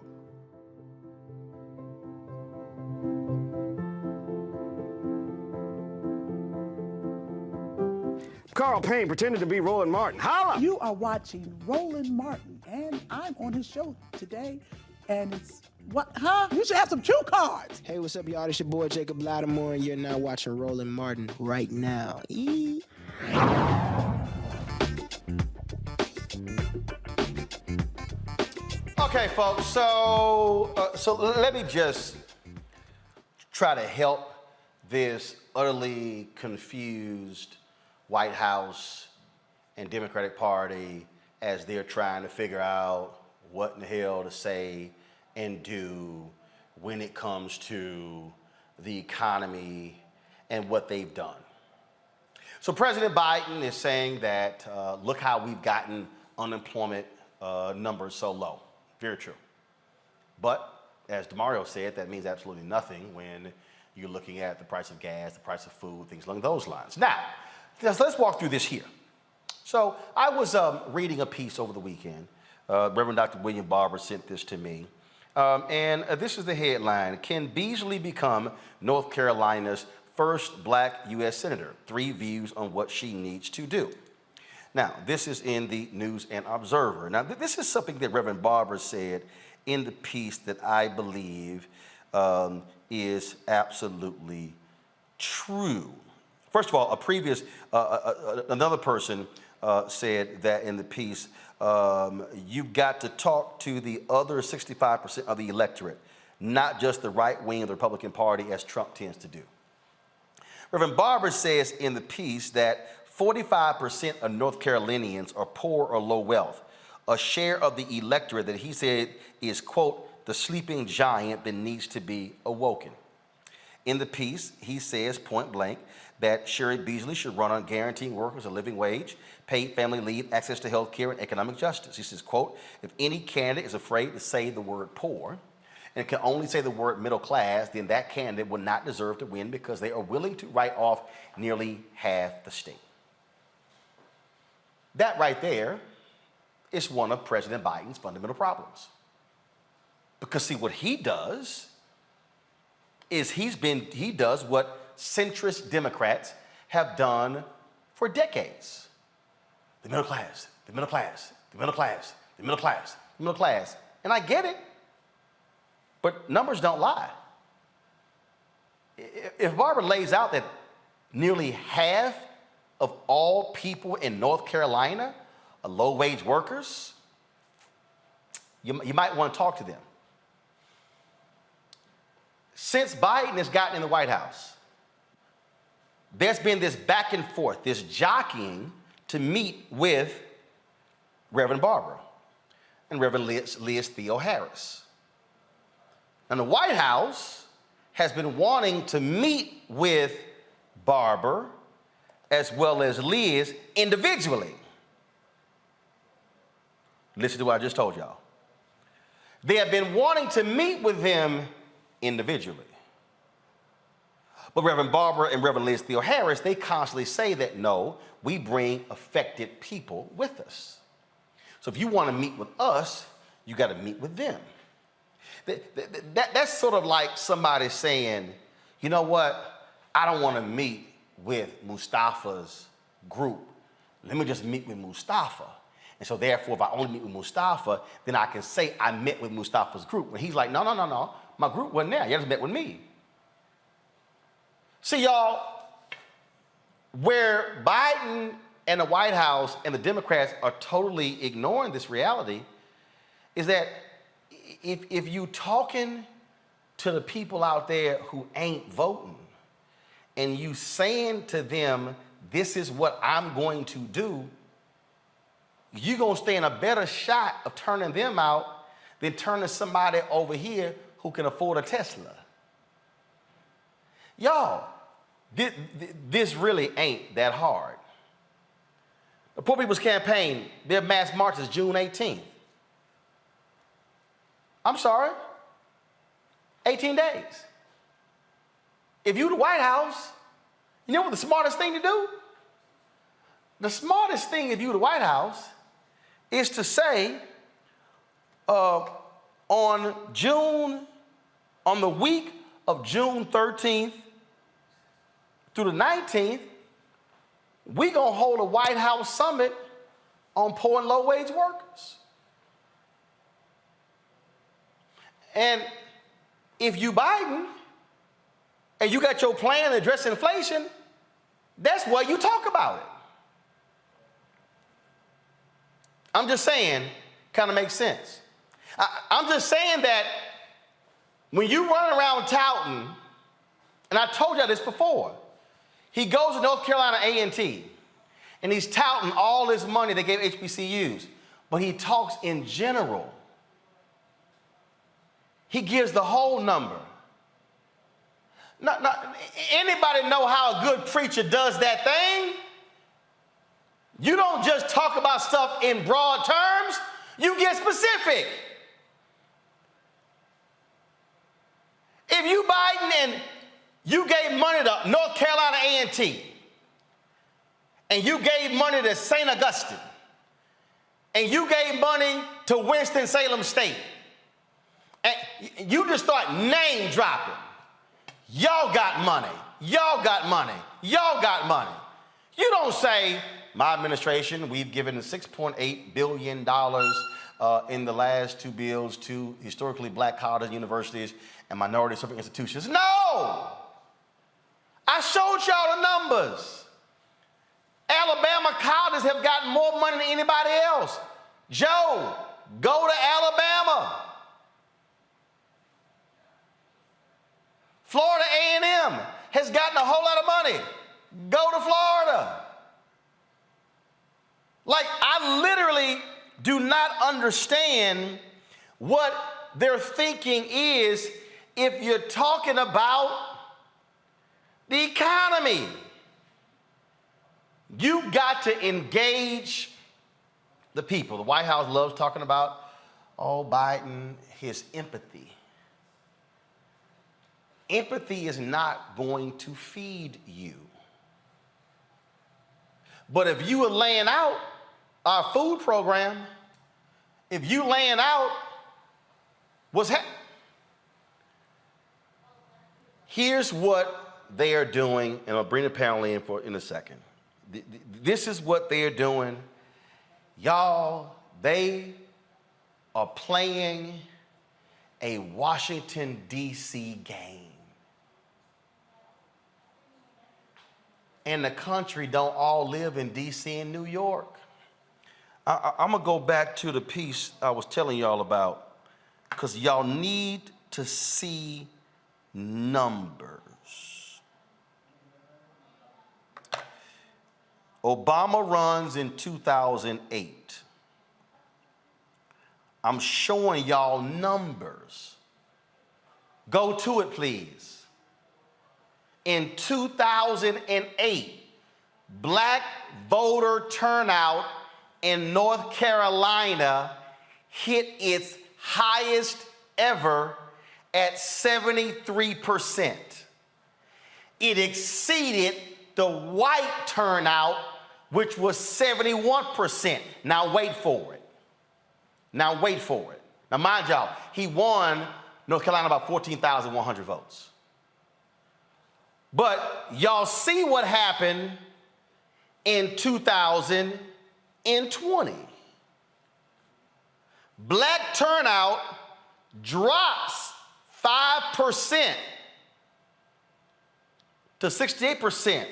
Carl Payne pretended to be Roland Martin. Holla! You are watching Roland Martin, and I'm on his show today, and it's what? Huh? You should have some cue cards. Hey, what's up, y'all? It's your boy Jacob Lattimore, and you're now watching Roland Martin right now. Okay, folks. So let me just try to help this utterly confused White House and Democratic Party as they're trying to figure out what in the hell to say and do when it comes to the economy and what they've done. So President Biden is saying that look how we've gotten unemployment numbers so low. Very true. But as DeMario said, that means absolutely nothing when you're looking at the price of gas, the price of food, things along those lines. Now, let's walk through this here. So I was reading a piece over the weekend. Reverend Dr. William Barber sent this to me. And this is the headline: Can Beasley become North Carolina's first black U.S. Senator? 3 views on what she needs to do. Now, this is in the News and Observer. Now, this is something that Reverend Barber said in the piece that I believe is absolutely true. First of all, another person said that in the piece, you've got to talk to the other 65% of the electorate, not just the right wing of the Republican Party, as Trump tends to do. Reverend Barber says in the piece that 45% of North Carolinians are poor or low wealth, a share of the electorate that he said is, quote, the sleeping giant that needs to be awoken. In the piece, he says point blank that Sherry Beasley should run on guaranteeing workers a living wage, paid family leave, access to health care, and economic justice. He says, quote, if any candidate is afraid to say the word poor and can only say the word middle class, then that candidate will not deserve to win because they are willing to write off nearly half the state. That right there is one of President Biden's fundamental problems. Because see, what he does is he does what centrist Democrats have done for decades. The middle class, the middle class, the middle class, the middle class, the middle class. And I get it, but numbers don't lie. If Barbara lays out that nearly half of all people in North Carolina are low-wage workers, you might want to talk to them. Since Biden has gotten in the White House, there's been this back and forth, this jockeying to meet with Reverend Barber and Reverend Liz Theo Harris. And the White House has been wanting to meet with Barber as well as Liz individually. Listen to what I just told y'all. They have been wanting to meet with them individually. But Reverend Barber and Reverend Liz Theo Harris, they constantly say that, no, we bring affected people with us. So if you want to meet with us, you got to meet with them. That's sort of like somebody saying, you know what, I don't want to meet with Mustafa's group. Let me just meet with Mustafa. And so therefore, if I only meet with Mustafa, then I can say I met with Mustafa's group. And he's like, no, no, no, no. My group wasn't there. You just met with me. See, y'all, where Biden and the White House and the Democrats are totally ignoring this reality is that if you talking to the people out there who ain't voting and you saying to them, this is what I'm going to do, you're going to stand a better shot of turning them out than turning somebody over here who can afford a Tesla. Y'all, this really ain't that hard. The Poor People's Campaign, their mass march is June 18th. I'm sorry, 18 days. If you the White House, you know what the smartest thing to do? The smartest thing if you the White House is to say on the week of June 13th through the 19th, we're going to hold a White House summit on poor and low-wage workers. And if you Biden and you got your plan to address inflation, that's where you talk about it. I'm just saying, kind of makes sense. I'm just saying that when you run around touting, and I told y'all this before, he goes to North Carolina A&T, and he's touting all this money they gave HBCUs, but he talks in general. He gives the whole number. Anybody know how a good preacher does that thing? You don't just talk about stuff in broad terms, you get specific. If you Biden and you gave money to North Carolina A&T, and you gave money to St. Augustine, and you gave money to Winston-Salem State, and you just start name dropping, y'all got money, y'all got money, y'all got money. You don't say, my administration, we've given $6.8 billion in the last two bills to historically black colleges, universities, and minority serving institutions. No! I showed y'all the numbers. Alabama colleges have gotten more money than anybody else. Joe, go to Alabama. Florida A&M has gotten a whole lot of money. Go to Florida. Like, I literally do not understand what their thinking is if you're talking about the economy. You've got to engage the people. The White House loves talking about, oh, Biden, his empathy. Empathy is not going to feed you. But if you are laying out our food program, if you laying out what's happening, here's what they are doing, and I'll bring the panel in a second. This is what they're doing. Y'all, they are playing a Washington, D.C. game. And the country don't all live in D.C. and New York. I'm gonna go back to the piece I was telling y'all about, because y'all need to see numbers. Obama runs in 2008. I'm showing y'all numbers. Go to it, please. In 2008, black voter turnout in North Carolina hit its highest ever at 73%. It exceeded the white turnout, which was 71%. Now wait for it. Now wait for it. Now mind y'all, he won North Carolina by 14,100 votes. But y'all see what happened in 2020. Black turnout drops 5% to 68%,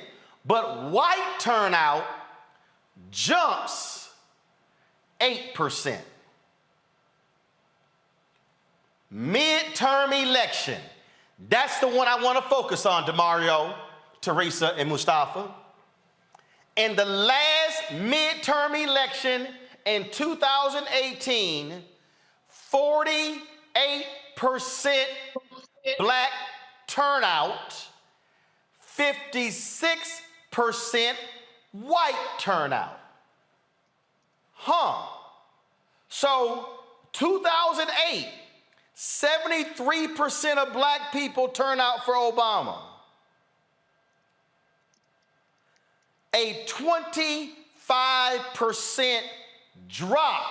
but white turnout jumps 8%. Midterm election. That's the one I want to focus on, DeMario, Teresa, and Mustafa. In the last midterm election in 2018, 48% black turnout, 56% white turnout. So 2008, 73% of black people turn out for Obama. A 25% drop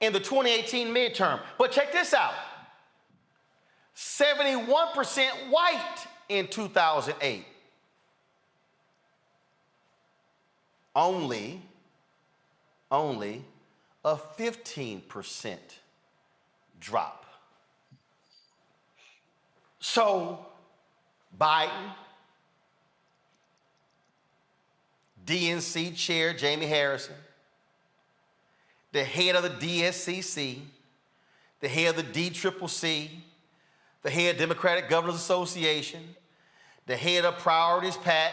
in the 2018 midterm. But check this out. 71% white in 2008. Only a 15% drop. So Biden, DNC chair Jamie Harrison, the head of the DSCC, the head of the DCCC, the head of Democratic Governors Association, the head of Priorities PAC,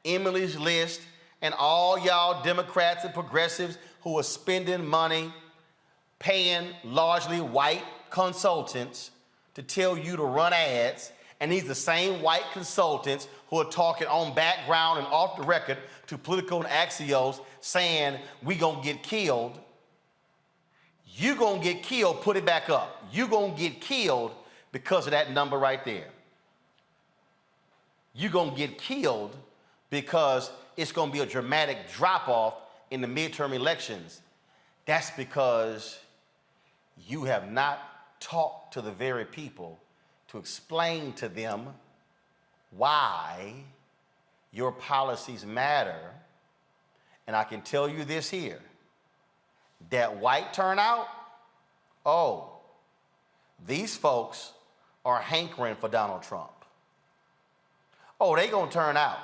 Emily's List, and all y'all Democrats and progressives who are spending money paying largely white consultants to tell you to run ads, and these are the same white consultants who are talking on background and off the record to Politico and Axios saying we gonna get killed. You gonna get killed, put it back up. You gonna get killed because of that number right there. You gonna get killed because it's gonna be a dramatic drop-off in the midterm elections. That's because you have not talked to the very people to explain to them why your policies matter. And I can tell you this here, that white turnout, oh, these folks are hankering for Donald Trump. Oh, they gonna turn out.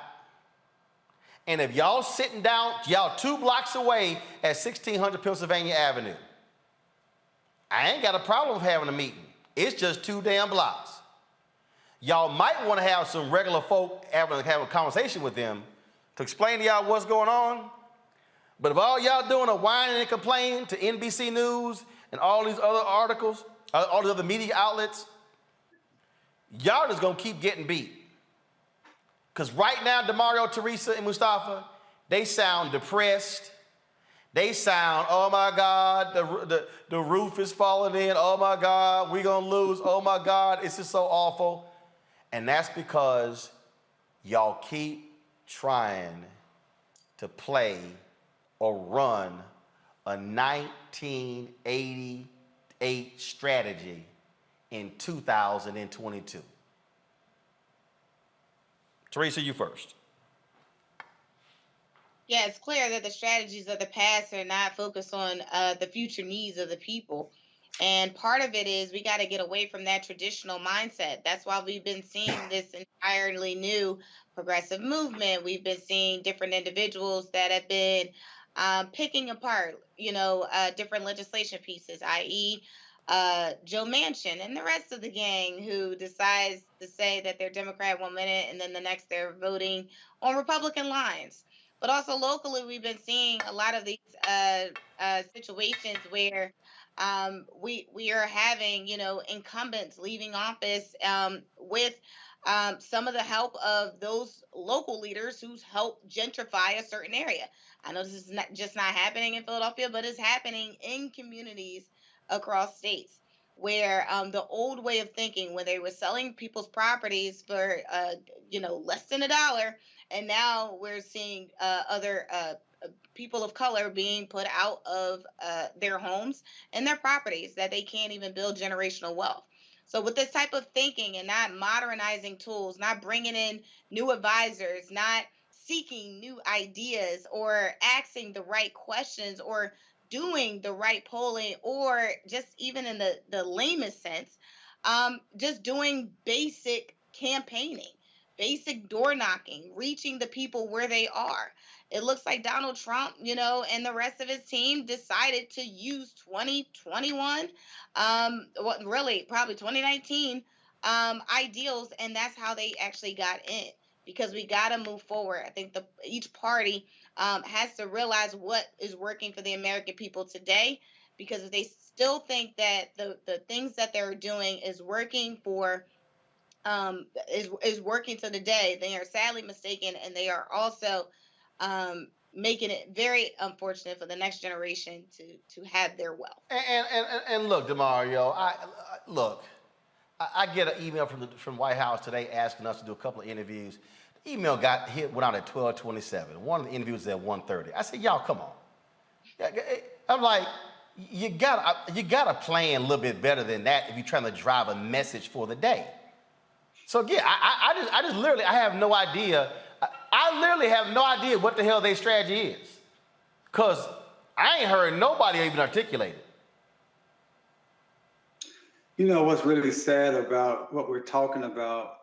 And if y'all sitting down, y'all 2 blocks away at 1600 Pennsylvania Avenue, I ain't got a problem with having a meeting. It's just 2 damn blocks. Y'all might want to have some regular folk have a conversation with them to explain to y'all what's going on. But if all y'all doing are whining and complaining to NBC News and all these other articles, all the other media outlets, y'all just gonna keep getting beat. Because right now, DeMario, Teresa, and Mustafa, they sound depressed. They sound, oh my God, the roof is falling in. Oh my God, we're gonna lose. Oh my God, it's just so awful. And that's because y'all keep trying to play or run a 1988 strategy in 2022. Teresa, you first. Yeah, it's clear that the strategies of the past are not focused on the future needs of the people. And part of it is we got to get away from that traditional mindset. That's why we've been seeing this entirely new progressive movement. We've been seeing different individuals that have been picking apart, different legislation pieces, i.e., Joe Manchin and the rest of the gang who decides to say that they're Democrat one minute and then the next they're voting on Republican lines. But also locally, we've been seeing a lot of these situations where we are having, incumbents leaving office with some of the help of those local leaders who's helped gentrify a certain area. I know this is not just not happening in Philadelphia, but it's happening in communities across states where the old way of thinking, when they were selling people's properties for less than $1, and now we're seeing other people of color being put out of their homes and their properties that they can't even build generational wealth. So with this type of thinking and not modernizing tools, not bringing in new advisors, not seeking new ideas or asking the right questions or doing the right polling, or just even in the lamest sense, just doing basic campaigning, basic door knocking, reaching the people where they are. It looks like Donald Trump, and the rest of his team decided to use 2021, really probably 2019 ideals, and that's how they actually got in. Because we got to move forward. I think each party has to realize what is working for the American people today. Because if they still think that the things that they're doing is working for is working to the day, they are sadly mistaken, and they are also making it very unfortunate for the next generation to have their wealth. And look, DeMario, I get an email from White House today asking us to do a couple of interviews. The email went out at 12:27. One of the interviews was at 1:30. I said, y'all, come on. I'm like, you gotta plan a little bit better than that if you're trying to drive a message for the day. So yeah, I just literally, I have no idea. I literally have no idea what the hell their strategy is, because I ain't heard nobody even articulate it. What's really sad about what we're talking about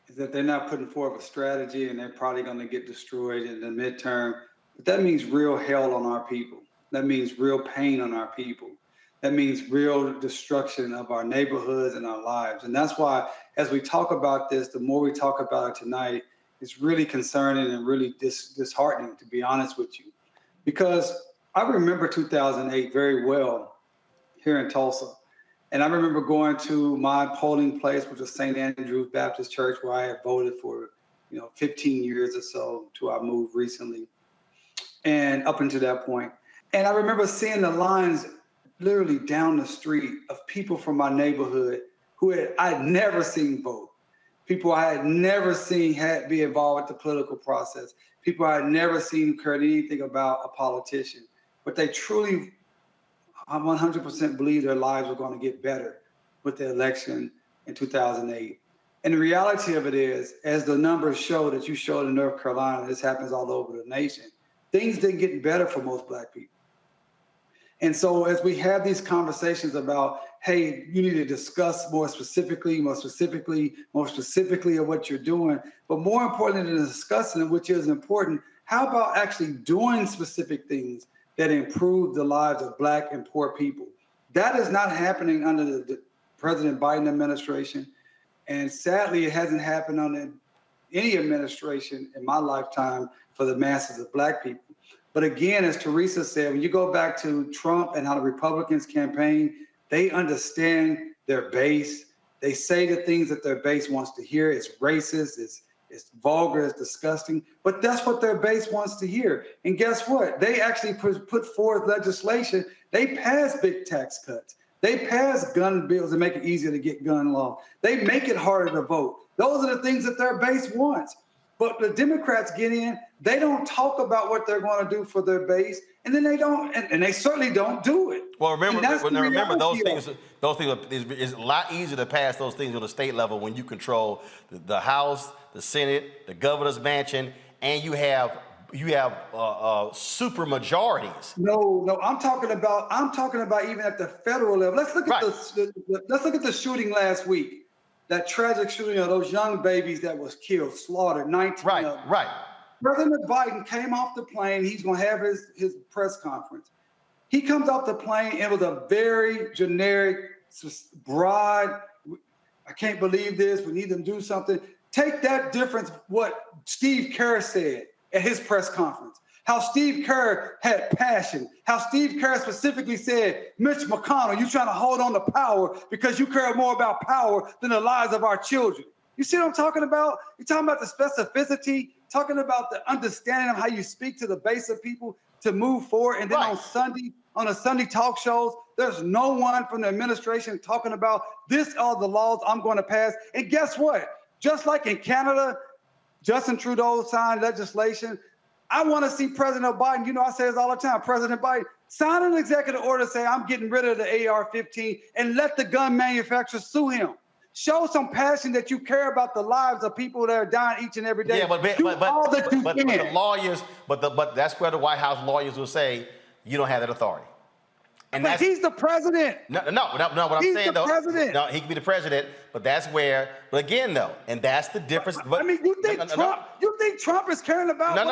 is that they're not putting forth a strategy, and they're probably going to get destroyed in the midterm. But that means real hell on our people. That means real pain on our people. That means real destruction of our neighborhoods and our lives. And that's why, as we talk about this, the more we talk about it tonight, it's really concerning and really disheartening, to be honest with you. Because I remember 2008 very well here in Tulsa. And I remember going to my polling place, which was St. Andrew's Baptist Church, where I had voted for, 15 years or so until I moved recently, and up until that point. And I remember seeing the lines literally down the street of people from my neighborhood who I'd never seen vote, people I had never seen be involved with the political process, people I had never seen care anything about a politician, but they truly, I 100% believe their lives were going to get better with the election in 2008. And the reality of it is, as the numbers show that you showed in North Carolina, this happens all over the nation, things didn't get better for most Black people. And so as we have these conversations about, hey, you need to discuss more specifically of what you're doing, but more importantly than discussing it, which is important, how about actually doing specific things that improve the lives of Black and poor people? That is not happening under the President Biden administration. And sadly, it hasn't happened under any administration in my lifetime for the masses of Black people. But again, as Teresa said, when you go back to Trump and how the Republicans campaign, they understand their base. They say the things that their base wants to hear. It's racist, it's vulgar, it's disgusting, but that's what their base wants to hear. And guess what? They actually put forth legislation. They passed big tax cuts. They passed gun bills to make it easier to get gun law. They make it harder to vote. Those are the things that their base wants. But the Democrats get in, they don't talk about what they're going to do for their base, and then they don't, and they certainly don't do it. Well, remember those things. It's a lot easier to pass those things on the state level when you control the House, the Senate, the governor's mansion, and you have super majorities. No, I'm talking about even at the federal level. Let's look at let's look at the shooting last week. That tragic shooting of those young babies that was killed, slaughtered, 19 of them. Right. President Biden came off the plane. He's going to have his press conference. He comes off the plane. It was a very generic, broad, I can't believe this. We need them to do something. Take that difference, what Steve Kerr said at his press conference. How Steve Kerr had passion. How Steve Kerr specifically said, Mitch McConnell, you're trying to hold on to power because you care more about power than the lives of our children. You see what I'm talking about? You're talking about the specificity, talking about the understanding of how you speak to the base of people to move forward. And then on the Sunday talk shows, there's no one from the administration talking about this are the laws I'm going to pass. And guess what? Just like in Canada, Justin Trudeau signed legislation. I want to see President Biden, I say this all the time, President Biden, sign an executive order saying I'm getting rid of the AR-15 and let the gun manufacturers sue him. Show some passion that you care about the lives of people that are dying each and every day. Yeah, but the lawyers, but that's where the White House lawyers will say you don't have that authority. And but he's the president. No. What I'm saying though, president. No, he can be the president, but that's where. But again, though, and that's the difference. But, you think Trump is caring about? No.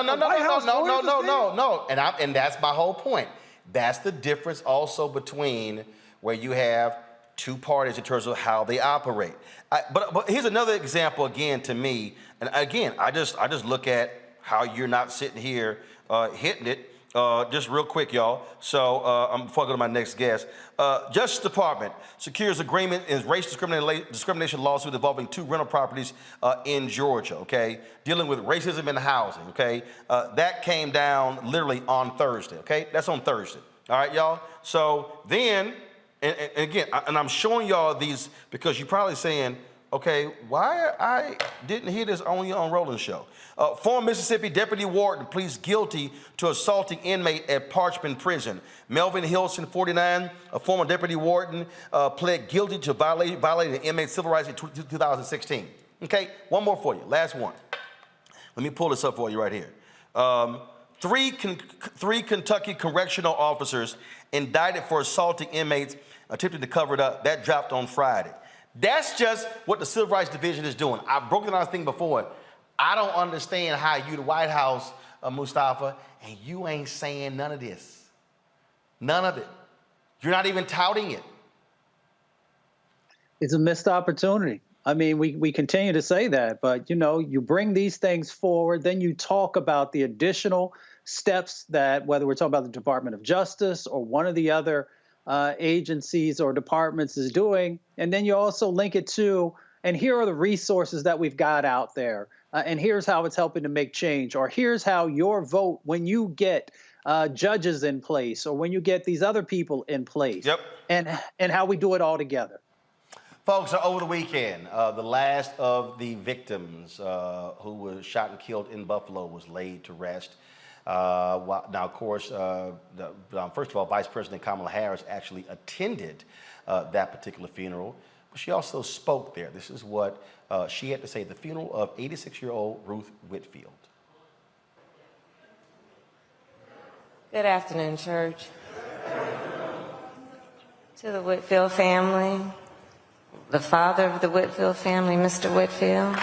And that's my whole point. That's the difference also between where you have two parties in terms of how they operate. But here's another example again to me, and again, I just look at how you're not sitting here hitting it. Just real quick, y'all. So before I go to my next guest, Justice Department secures agreement in race discrimination lawsuit involving 2 rental properties in Georgia. Okay, dealing with racism in housing. Okay, that came down literally on Thursday. Okay, that's on Thursday. All right, y'all. So then, and again, I'm showing y'all these because you're probably saying, okay, why I didn't hear this only on Roland's show. Former Mississippi Deputy Warden pleads guilty to assaulting inmate at Parchman Prison. Melvin Hilson, 49, a former Deputy Warden, pled guilty to violating an inmate's civil rights in 2016. Okay, one more for you, last one. Let me pull this up for you right here. Three Kentucky correctional officers indicted for assaulting inmates attempting to cover it up. That dropped on Friday. That's just what the Civil Rights Division is doing. I've broken down this thing before. I don't understand how you, the White House, Mustafa, and you ain't saying none of this. None of it. You're not even touting it. It's a missed opportunity. I mean, we continue to say that, but, you bring these things forward, then you talk about the additional steps that, whether we're talking about the Department of Justice or one of the other agencies or departments is doing, and then you also link it to, and here are the resources that we've got out there, and here's how it's helping to make change, or here's how your vote, when you get judges in place, or when you get these other people in place, and how we do it all together. Folks, over the weekend, the last of the victims who was shot and killed in Buffalo was laid to rest. Now, of course, first of all, Vice President Kamala Harris actually attended that particular funeral, but she also spoke there. This is what she had to say at the funeral of 86-year-old Ruth Whitfield. Good afternoon, church. To the Whitfield family, the father of the Whitfield family, Mr. Whitfield.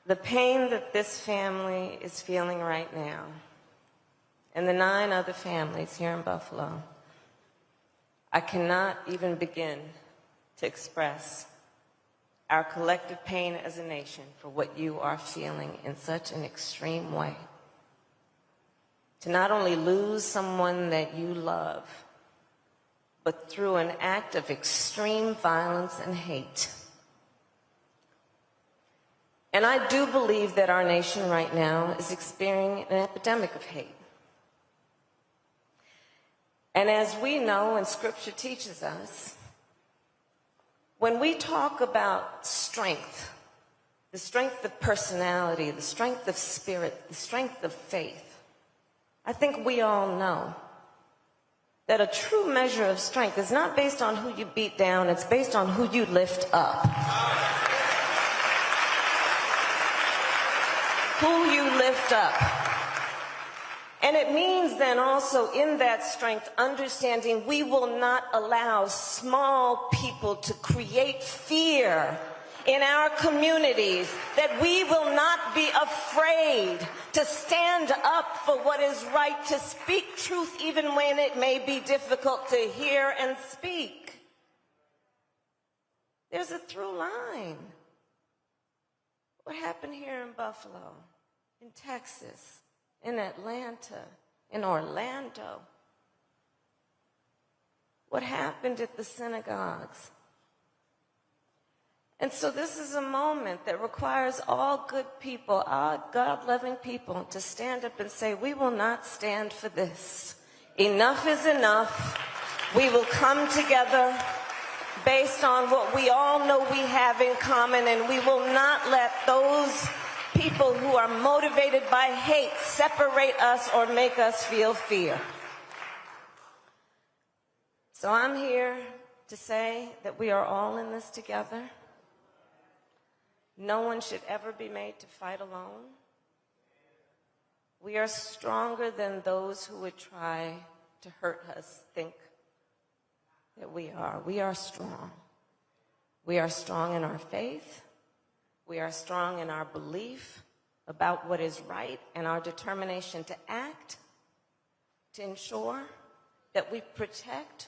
The pain that this family is feeling right now, and the 9 other families here in Buffalo, I cannot even begin to express our collective pain as a nation for what you are feeling in such an extreme way. To not only lose someone that you love, but through an act of extreme violence and hate. And I do believe that our nation right now is experiencing an epidemic of hate. And as we know, and Scripture teaches us, when we talk about strength, the strength of personality, the strength of spirit, the strength of faith, I think we all know that a true measure of strength is not based on who you beat down, it's based on who you lift up. Who you lift up. And it means then also in that strength, understanding we will not allow small people to create fear in our communities, that we will not be afraid to stand up for what is right, to speak truth even when it may be difficult to hear and speak. There's a through line. What happened here in Buffalo, in Texas, in Atlanta, in Orlando? What happened at the synagogues? And so this is a moment that requires all good people, all God-loving people, to stand up and say, we will not stand for this. Enough is enough. We will come together based on what we all know we have in common, and we will not let those people who are motivated by hate separate us or make us feel fear. So I'm here to say that we are all in this together. No one should ever be made to fight alone. We are stronger than those who would try to hurt us think that we are. We are strong. We are strong in our faith. We are strong in our belief about what is right and our determination to act, to ensure that we protect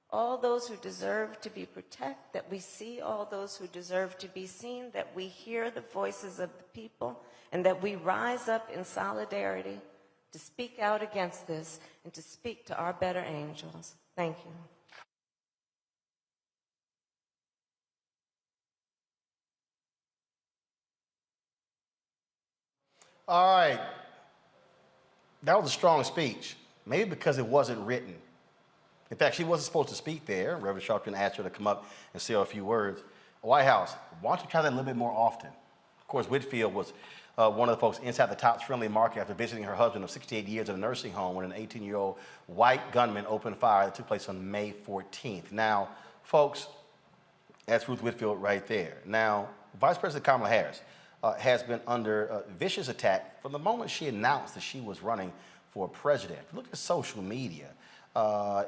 all those who deserve to be protected, that we see all those who deserve to be seen, that we hear the voices of the people, and that we rise up in solidarity to speak out against this and to speak to our better angels. Thank you. All right. That was a strong speech, maybe because it wasn't written. In fact, she wasn't supposed to speak there. Reverend Sharpton asked her to come up and say a few words. White House, why don't you try that a little bit more often? Of course, Whitfield was one of the folks inside the Tops Friendly Market after visiting her husband of 68 years at a nursing home when an 18-year-old white gunman opened fire that took place on May 14th. Now, folks, that's Ruth Whitfield right there. Now, Vice President Kamala Harris has been under vicious attack from the moment she announced that she was running for president. Look at social media.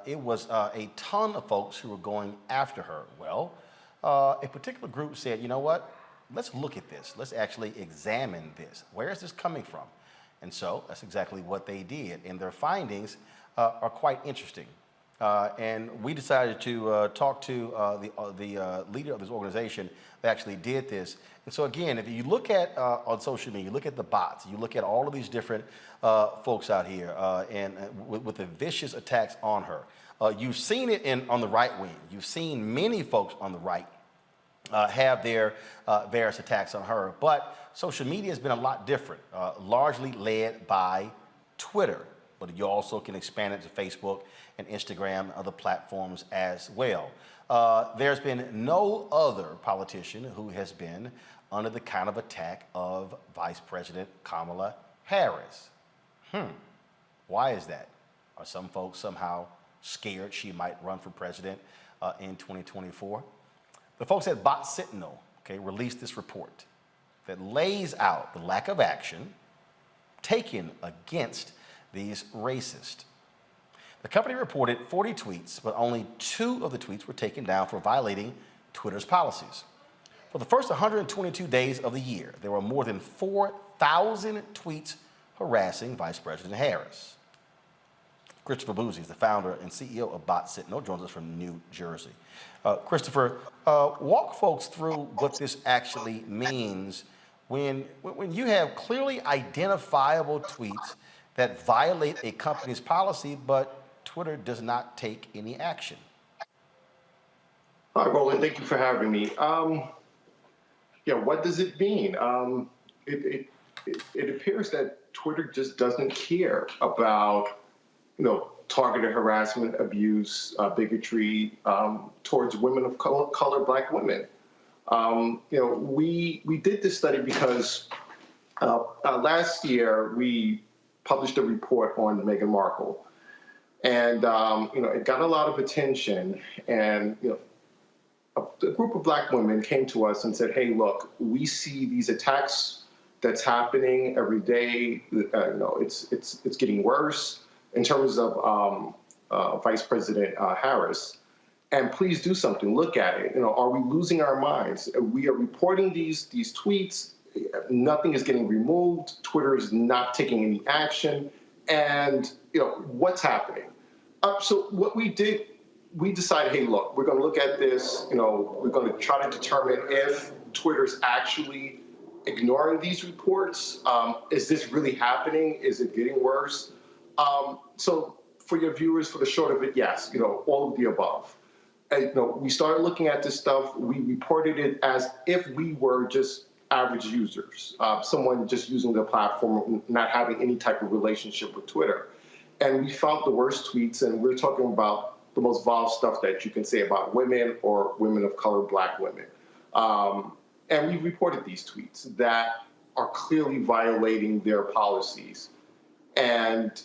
It was a ton of folks who were going after her. Well, a particular group said, you know what? Let's look at this. Let's actually examine this. Where is this coming from? And so that's exactly what they did. And their findings are quite interesting. And we decided to talk to the leader of this organization that actually did this. And so again, if you look at on social media, you look at the bots, you look at all of these different folks out here and with the vicious attacks on her. You've seen it on the right wing. You've seen many folks on the right have their various attacks on her. But social media has been a lot different, largely led by Twitter. But you also can expand it to Facebook and Instagram and other platforms as well. There's been no other politician who has been under the kind of attack of Vice President Kamala Harris. Why is that? Are some folks somehow scared she might run for president in 2024? The folks at Bot Sentinel, released this report that lays out the lack of action taken against these racists. The company reported 40 tweets, but only 2 of the tweets were taken down for violating Twitter's policies. For the first 122 days of the year, there were more than 4,000 tweets harassing Vice President Harris. Christopher Boozy is the founder and CEO of Bot Sentinel, joins us from New Jersey. Christopher, walk folks through what this actually means when you have clearly identifiable tweets that violate a company's policy, but Twitter does not take any action. Hi, Roland. Thank you for having me. What does it mean? It appears that Twitter just doesn't care about, targeted harassment, abuse, bigotry towards women of color, Black women. We did this study because last year we published a report on Meghan Markle. And, it got a lot of attention. And, a group of Black women came to us and said, hey, look, we see these attacks that's happening every day. It's getting worse in terms of Vice President Harris. And please do something. Look at it. Are we losing our minds? We are reporting these tweets. Nothing is getting removed. Twitter is not taking any action. And, what's happening? So what we did, we decided, hey, look, we're going to look at this. We're going to try to determine if Twitter's actually ignoring these reports. Is this really happening? Is it getting worse? So for your viewers, for the short of it, yes, all of the above. And, we started looking at this stuff. We reported it as if we were just average users, someone just using the platform, not having any type of relationship with Twitter. And we found the worst tweets, and we're talking about the most vile stuff that you can say about women or women of color, Black women. And we reported these tweets that are clearly violating their policies. And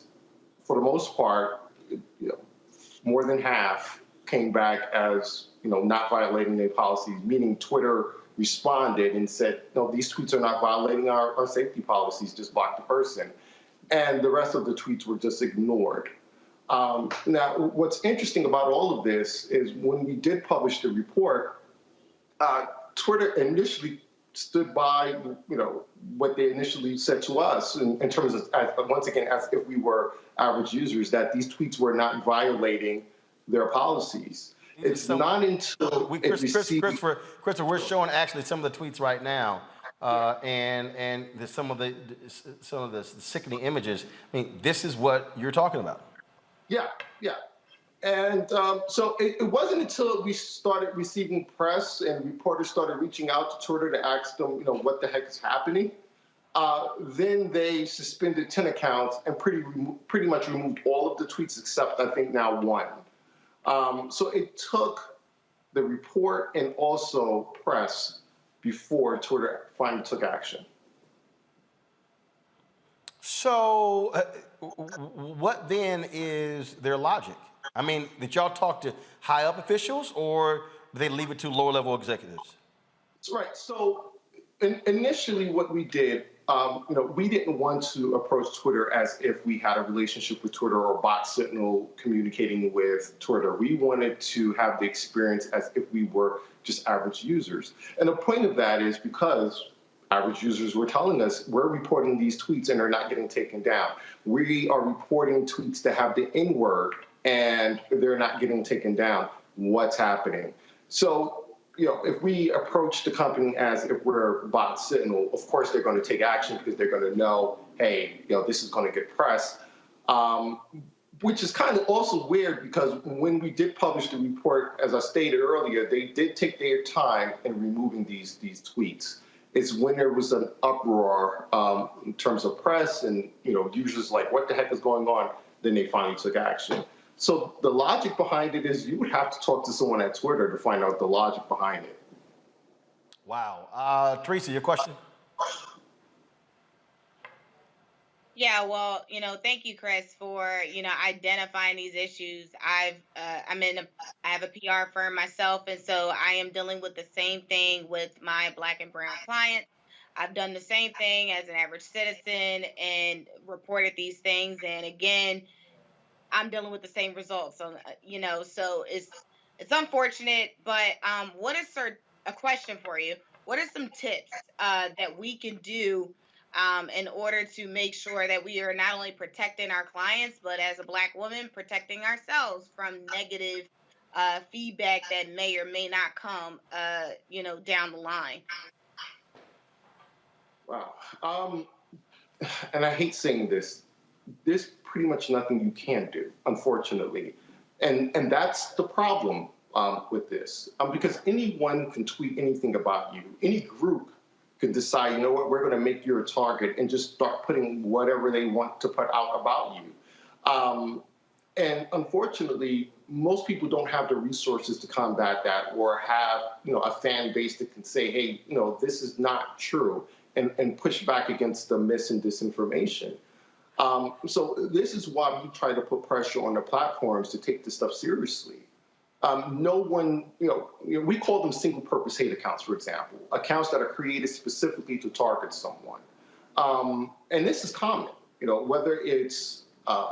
for the most part, more than half came back as, not violating their policies, meaning Twitter responded and said, no, these tweets are not violating our safety policies, just block the person. And the rest of the tweets were just ignored. Now, what's interesting about all of this is when we did publish the report, Twitter initially stood by, what they initially said to us in terms of, once again, as if we were average users, that these tweets were not violating their policies. It's not until Christopher, we're showing actually some of the tweets right now. And some of the sickening images. I mean, this is what you're talking about. Yeah. And so it wasn't until we started receiving press and reporters started reaching out to Twitter to ask them, what the heck is happening. Then they suspended 10 accounts and pretty much removed all of the tweets except, I think, now 1. So it took the report and also press before Twitter finally took action. So what then is their logic? I mean, did y'all talk to high up officials or did they leave it to lower level executives? That's right. So initially what we did, we didn't want to approach Twitter as if we had a relationship with Twitter or Bot Sentinel communicating with Twitter. We wanted to have the experience as if we were just average users. And the point of that is because average users were telling us we're reporting these tweets and they're not getting taken down. We are reporting tweets that have the N-word and they're not getting taken down. What's happening? So, if we approach the company as if we're Bot Sentinel, of course they're going to take action because they're going to know, hey, this is going to get press. Which is kind of also weird because when we did publish the report, as I stated earlier, they did take their time in removing these tweets. It's when there was an uproar in terms of press and, users like, what the heck is going on? Then they finally took action. So the logic behind it is you would have to talk to someone at Twitter to find out the logic behind it. Wow. Teresa, your question? Yeah, well, thank you, Chris, for identifying these issues. I have a PR firm myself, and so I am dealing with the same thing with my Black and brown clients. I've done the same thing as an average citizen and reported these things, and again, I'm dealing with the same results. So so it's unfortunate, but a question for you? What are some tips that we can do in order to make sure that we are not only protecting our clients, but as a Black woman, protecting ourselves from negative feedback that may or may not come, down the line? Wow. And I hate saying this. There's pretty much nothing you can do, unfortunately. And that's the problem with this. Because anyone can tweet anything about you. Any group can decide, you know what, we're going to make you a target and just start putting whatever they want to put out about you. And unfortunately, most people don't have the resources to combat that or have, a fan base that can say, hey, this is not true and push back against the mis and disinformation. So this is why we try to put pressure on the platforms to take this stuff seriously. No one, we call them single-purpose hate accounts, for example, accounts that are created specifically to target someone. And this is common, whether it's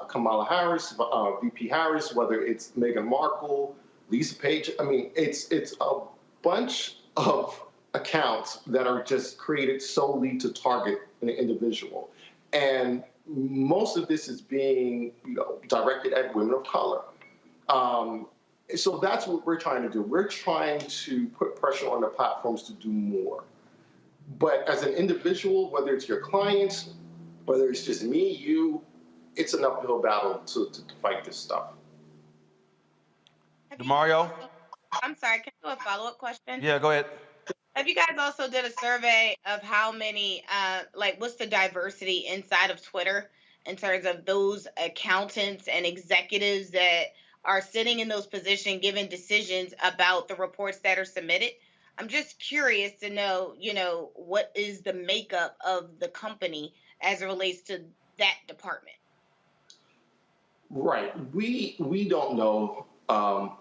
Kamala Harris, VP Harris, whether it's Meghan Markle, Lisa Page. I mean, it's a bunch of accounts that are just created solely to target an individual. And most of this is being, directed at women of color. So that's what we're trying to do. We're trying to put pressure on the platforms to do more. But as an individual, whether it's your clients, whether it's just me, you, it's an uphill battle to fight this stuff. DeMario? I'm sorry, can I do a follow-up question? Yeah, go ahead. Have you guys also did a survey of how many, what's the diversity inside of Twitter in terms of those accountants and executives that are sitting in those positions, giving decisions about the reports that are submitted? I'm just curious to know, what is the makeup of the company as it relates to that department? Right. We don't know, the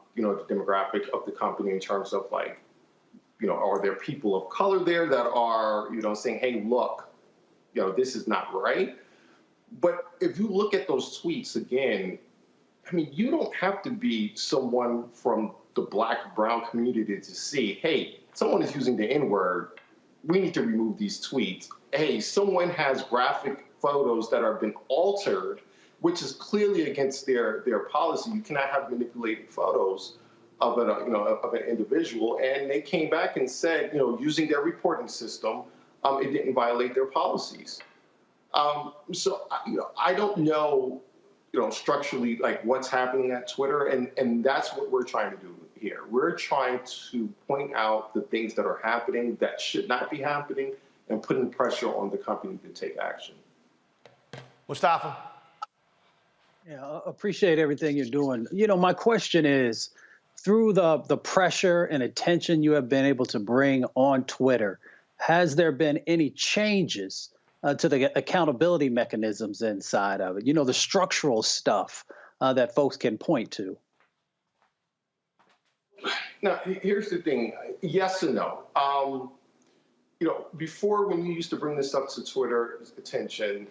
demographic of the company in terms of are there people of color there that are, saying, hey, look, this is not right. But if you look at those tweets again, I mean, you don't have to be someone from the Black, brown community to see, hey, someone is using the N-word. We need to remove these tweets. Hey, someone has graphic photos that have been altered, which is clearly against their policy. You cannot have manipulated photos of an individual, and they came back and said, using their reporting system, it didn't violate their policies. So I don't know, structurally what's happening at Twitter, and that's what we're trying to do here. We're trying to point out the things that are happening that should not be happening, and putting pressure on the company to take action. Mustafa? Yeah, I appreciate everything you're doing. My question is, through the pressure and attention you have been able to bring on Twitter, has there been any changes to the accountability mechanisms inside of it? The structural stuff that folks can point to. Now, here's the thing. Yes and no. Before, when you used to bring this up to Twitter's attention,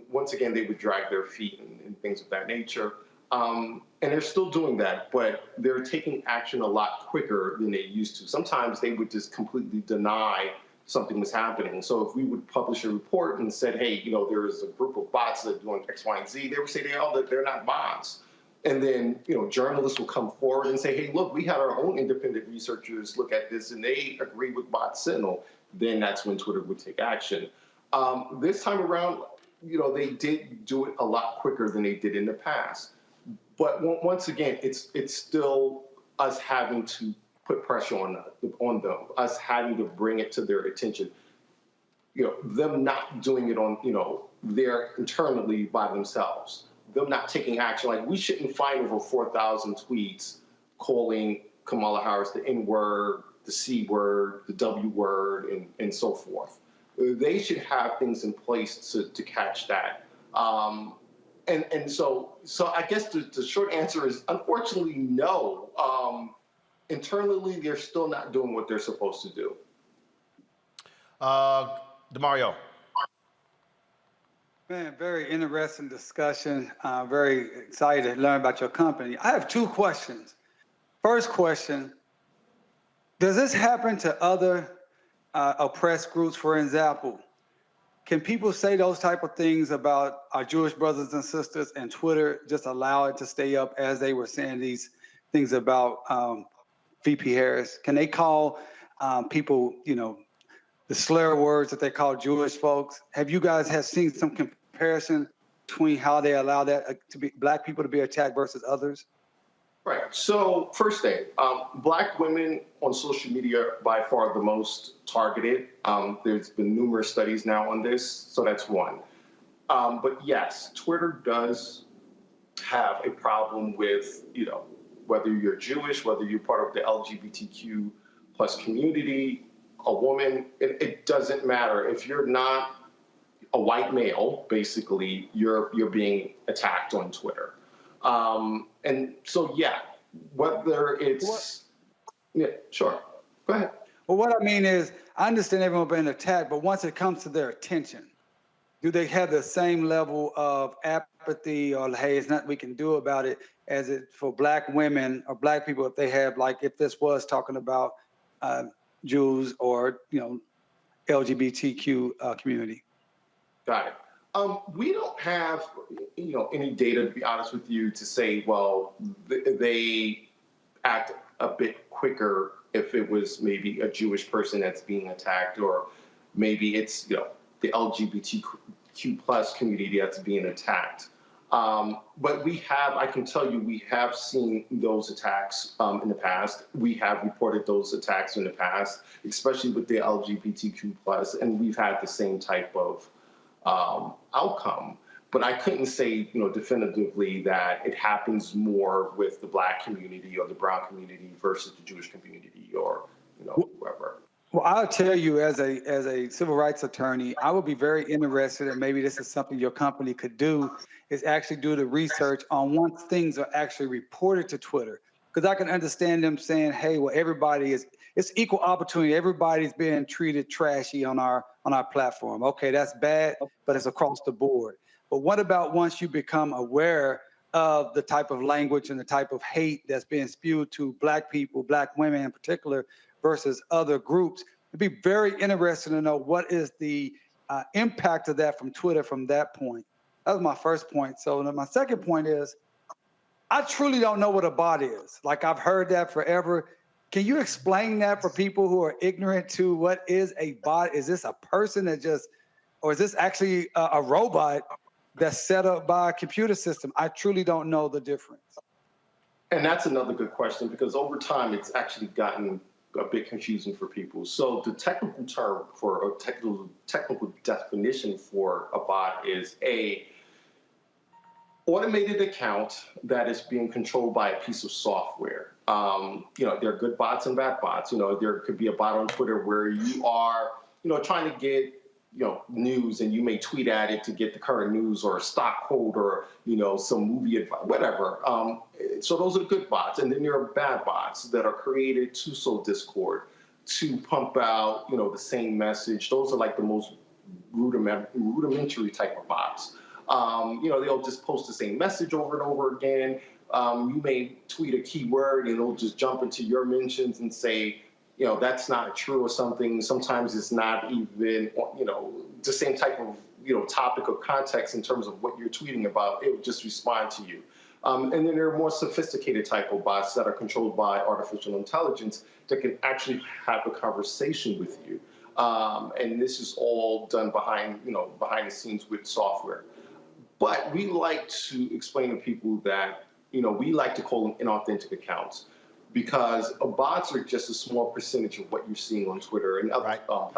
once again, they would drag their feet and things of that nature. And they're still doing that, but they're taking action a lot quicker than they used to. Sometimes they would just completely deny something was happening. So if we would publish a report and said, hey, there is a group of bots that are doing X, Y, and Z, they would say they're not bots. And then, journalists will come forward and say, hey, look, we had our own independent researchers look at this and they agree with bot Sentinel. Then that's when Twitter would take action. This time around, they did do it a lot quicker than they did in the past. But once again, it's still us having to put pressure on them, us having to bring it to their attention. Them not doing it on, their internally by themselves. Them not taking action. We shouldn't find over 4,000 tweets calling Kamala Harris the N-word, the C word, the W word, and so forth. They should have things in place to catch that. So I guess the short answer is, unfortunately, no. Internally, they're still not doing what they're supposed to do. DeMario. Man, very interesting discussion. Very excited to learn about your company. I have two questions. First question, does this happen to other oppressed groups? For example, can people say those type of things about our Jewish brothers and sisters, and Twitter just allow it to stay up as they were saying these things about VP Harris? Can they call people, the slur words that they call Jewish folks? Have you guys seen some comparison between how they allow that to be Black people to be attacked versus others? Right. So first thing, Black women on social media by far the most targeted. There's been numerous studies now on this, so that's one. But yes, Twitter does have a problem with, whether you're Jewish, whether you're part of the LGBTQ plus community, a woman, it doesn't matter. If you're not a white male, basically, you're being attacked on Twitter. And so, yeah, whether it's, yeah, sure. Go ahead. Well, what I mean is, I understand everyone being attacked, but once it comes to their attention, do they have the same level of apathy or, hey, there's nothing we can do about it, as it for Black women or Black people, if they have, like, if this was talking about Jews or, LGBTQ community? Got it. We don't have, any data, to be honest with you, to say, well, they act a bit quicker if it was maybe a Jewish person that's being attacked, or maybe it's, the LGBTQ plus community that's being attacked. But I can tell you, we have seen those attacks in the past. We have reported those attacks in the past, especially with the LGBTQ plus, and we've had the same type of outcome. But I couldn't say, definitively that it happens more with the Black community or the brown community versus the Jewish community or, whoever. Well, I'll tell you, as a civil rights attorney, I would be very interested, and maybe this is something your company could do, is actually do the research on once things are actually reported to Twitter. Because I can understand them saying, hey, well, it's equal opportunity. Everybody's being treated trashy on our platform. Okay, that's bad, but it's across the board. But what about once you become aware of the type of language and the type of hate that's being spewed to Black people, Black women in particular, versus other groups? It'd be very interesting to know what is the impact of that from Twitter from that point. That was my first point. So my second point is, I truly don't know what a bot is. Like, I've heard that forever. Can you explain that for people who are ignorant to what is a bot? Is this a person or is this actually a robot that's set up by a computer system? I truly don't know the difference. And that's another good question, because over time, it's actually gotten a bit confusing for people. So the technical term for a technical definition for a bot is a automated account that is being controlled by a piece of software. There are good bots and bad bots. There could be a bot on Twitter where you are, trying to get, news, and you may tweet at it to get the current news or a stock quote or, some movie advice, whatever. So those are good bots. And then there are bad bots that are created to sow discord, to pump out, the same message. Those are like the most rudimentary type of bots. They'll just post the same message over and over again. You may tweet a keyword and it'll just jump into your mentions and say, that's not true or something. Sometimes it's not even, the same type of, topic or context in terms of what you're tweeting about. It will just respond to you. And then there are more sophisticated type of bots that are controlled by artificial intelligence that can actually have a conversation with you. And this is all done behind the scenes with software. But we like to explain to people that, we like to call them inauthentic accounts, because bots are just a small percentage of what you're seeing on Twitter and other platforms.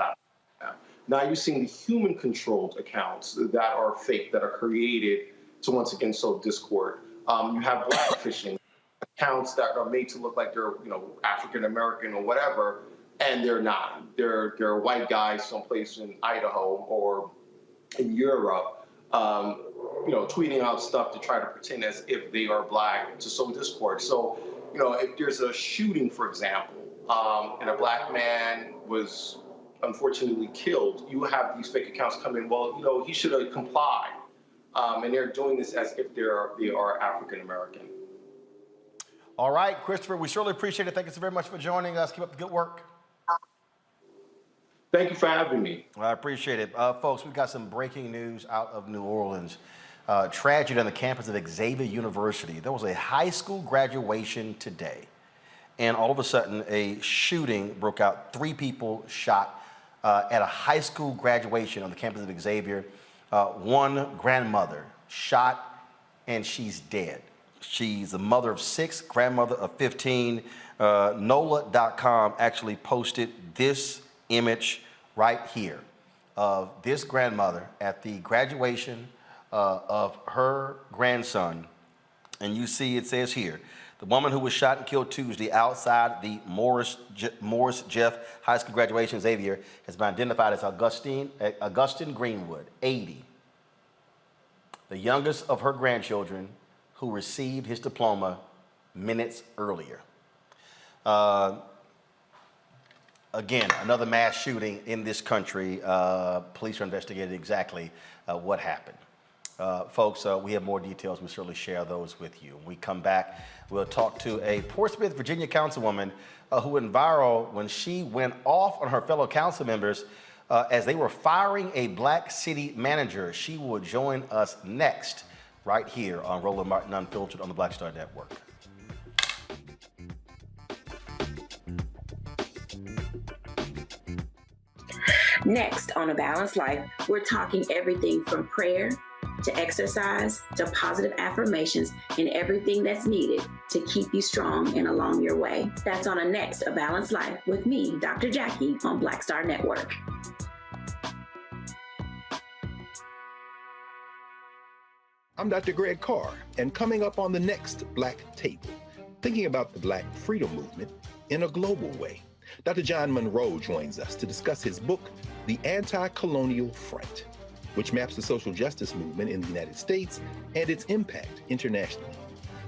Now you're seeing the human-controlled accounts that are fake, that are created to, once again, sow discord. You have blackfishing accounts that are made to look like they're, African-American or whatever, and they're not. They're white guys someplace in Idaho or in Europe, tweeting out stuff to try to pretend as if they are black to sow discord. So, if there's a shooting, for example, and a black man was unfortunately killed, you have these fake accounts come in, well, he should have complied. And they're doing this as if they are African American. All right, Christopher, we surely appreciate it. Thank you so very much for joining us. Keep up the good work. Thank you for having me. I appreciate it. Folks, we've got some breaking news out of New Orleans. Tragedy on the campus of Xavier University. There was a high school graduation today, and all of a sudden a shooting broke out. 3 people shot at a high school graduation on the campus of Xavier. One grandmother shot, and she's dead. She's the mother of 6, grandmother of 15. NOLA.com actually posted this image right here of this grandmother at the graduation of her grandson. And you see it says here, the woman who was shot and killed Tuesday outside the Morris Jeff High School graduation in Xavier has been identified as Augustine Greenwood, 80, the youngest of her grandchildren who received his diploma minutes earlier. Again, another mass shooting in this country. Police are investigating exactly what happened. Folks, we have more details. We'll certainly share those with you. When we come back, we'll talk to a Portsmouth, Virginia councilwoman who went viral when she went off on her fellow council members as they were firing a black city manager. She will join us next right here on Roland Martin Unfiltered on the Black Star Network. Next on A Balanced Life, we're talking everything from prayer to exercise to positive affirmations and everything that's needed to keep you strong and along your way. That's on a next A Balanced Life with me, Dr. Jackie, on Black Star Network. I'm Dr. Greg Carr, and coming up on the next Black Table, thinking about the Black freedom movement in a global way. Dr. John Monroe joins us to discuss his book, The Anti-Colonial Front, which maps the social justice movement in the United States and its impact internationally,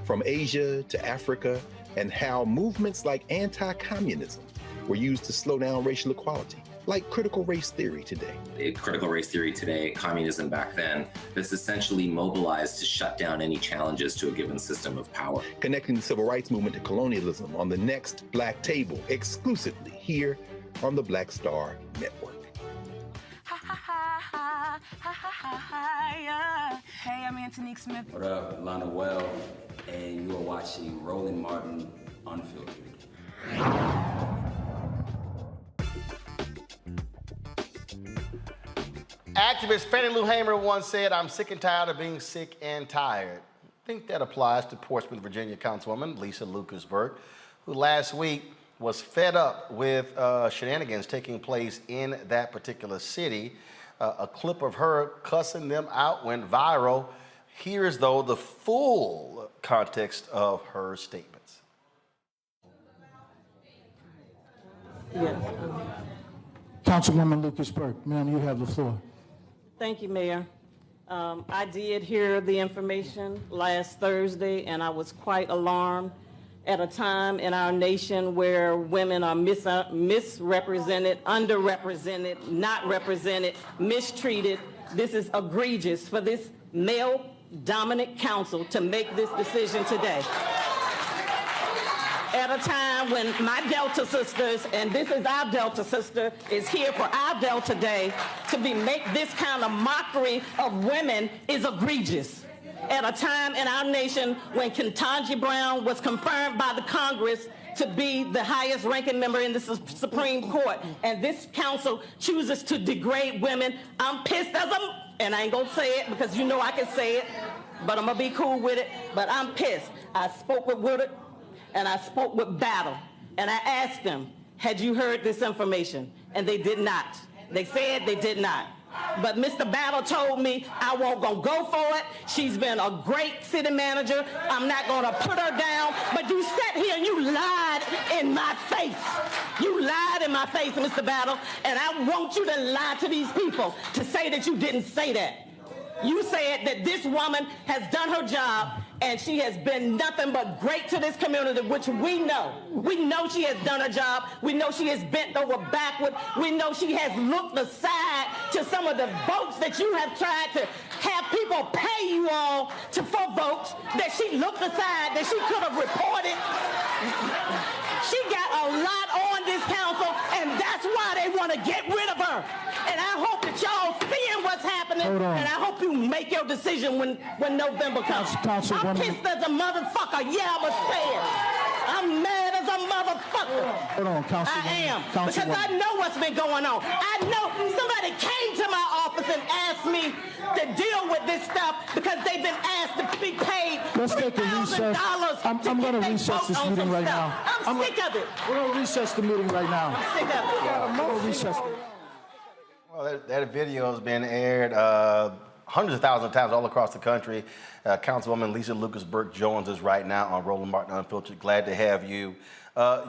from Asia to Africa, and how movements like anti-communism were used to slow down racial equality, like critical race theory today. Critical race theory today, communism back then, that's essentially mobilized to shut down any challenges to a given system of power. Connecting the civil rights movement to colonialism on the next Black Table, exclusively here on the Black Star Network. Hey, I'm Antonique Smith. What up, Lana Well, and you are watching Roland Martin Unfiltered. Activist Fannie Lou Hamer once said, "I'm sick and tired of being sick and tired." I think that applies to Portsmouth, Virginia Councilwoman Lisa Lucasberg, who last week was fed up with shenanigans taking place in that particular city. A clip of her cussing them out went viral. Here's, though, the full context of her statements. Yes. Councilwoman Lucasberg, ma'am, you have the floor. Thank you, Mayor. I did hear the information last Thursday, and I was quite alarmed at a time in our nation where women are misrepresented, underrepresented, not represented, mistreated. This is egregious for this male-dominant council to make this decision today. At a time when my Delta sisters, and this is our Delta sister, is here for our Delta Day, to make this kind of mockery of women is egregious. At a time in our nation when Ketanji Brown was confirmed by the Congress to be the highest ranking member in the Supreme Court, and this council chooses to degrade women, I'm pissed and I ain't gonna say it because you know I can say it, but I'm gonna be cool with it, but I'm pissed. I spoke with Woodard, and I spoke with Battle, and I asked them, had you heard this information? And they did not. They said they did not. But Mr. Battle told me I won't go for it. She's been a great city manager. I'm not going to put her down. But you sat here and you lied in my face. You lied in my face, Mr. Battle. And I want you to lie to these people to say that you didn't say that. You said that this woman has done her job and she has been nothing but great to this community, which we know. We know she has done her job. We know she has bent over backward. We know she has looked aside to some of the votes that you have tried to have people pay you all for votes, that she looked aside, that she could have reported. She got a lot on this council, and that's why they want to get rid of her. And I hope that y'all seeing what's happening, and I hope you make your decision when November comes. I'm pissed as a motherfucker. Yeah, I'm scared. I'm mad as a motherfucker. Hold on, Councilwoman. I am, because I know what's been going on. I know somebody came to my office and asked me to deal with this stuff because they've been asked to be paid $3,000. I'm going to recess this meeting right now. I'm sick of it. We're going to recess the meeting right now. I'm sick of it. We're going to recess. Well, that video has been aired hundreds of thousands of times all across the country. Councilwoman Lisa Lucas Burke joins us right now on Roland Martin Unfiltered. Glad to have you.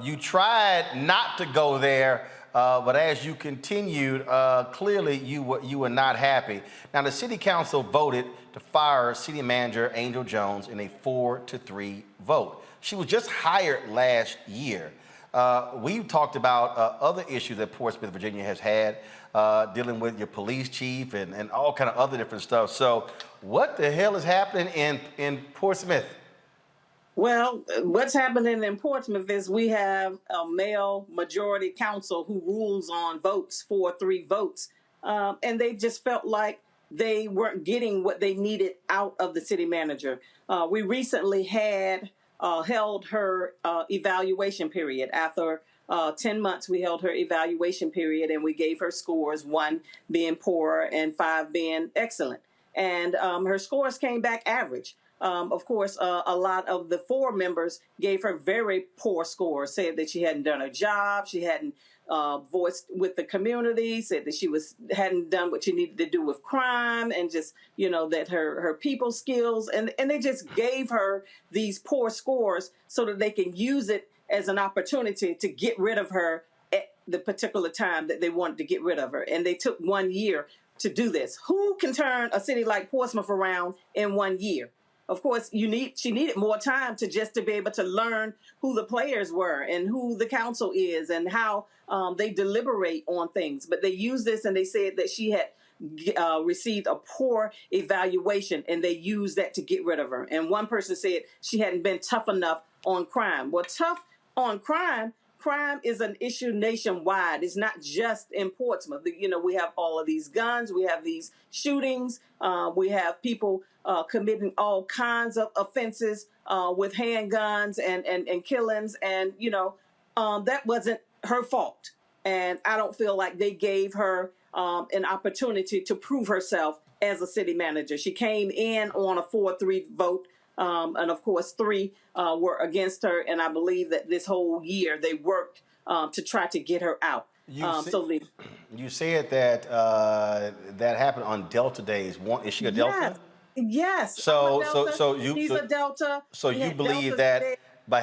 You tried not to go there, but as you continued, clearly you were not happy. Now, the city council voted to fire city manager Angel Jones in a 4-3 vote. She was just hired last year. We've talked about other issues that Portsmouth, Virginia has had, dealing with your police chief and all kind of other different stuff. So what the hell is happening in Portsmouth? Well, what's happening in Portsmouth is we have a male majority council who rules on votes, 4-3 votes. And they just felt like they weren't getting what they needed out of the city manager. We recently had held her evaluation period. After 10 months, we held her evaluation period and we gave her scores, 1 being poor and 5 being excellent. And her scores came back average. Of course, a lot of the 4 members gave her very poor scores, said that she hadn't done her job, she hadn't voiced with the community, said that she hadn't done what she needed to do with crime, and just, that her people skills, and they just gave her these poor scores so that they can use it as an opportunity to get rid of her at the particular time that they wanted to get rid of her. And they took 1 year to do this. Who can turn a city like Portsmouth around in 1 year? Of course, she needed more time to be able to learn who the players were and who the council is and how they deliberate on things. But they used this and they said that she had received a poor evaluation, and they used that to get rid of her. And one person said she hadn't been tough enough on crime. Well, tough on crime is an issue nationwide. It's not just in Portsmouth. We have all of these guns. We have these shootings. We have people committing all kinds of offenses with handguns and killings. And, that wasn't her fault. And I don't feel like they gave her an opportunity to prove herself as a city manager. She came in on a 4-3 vote. And of course, 3 were against her. And I believe that this whole year they worked to try to get her out. You said that that happened on Delta days. Is she a Delta? Yes. She's a Delta. So you believe that by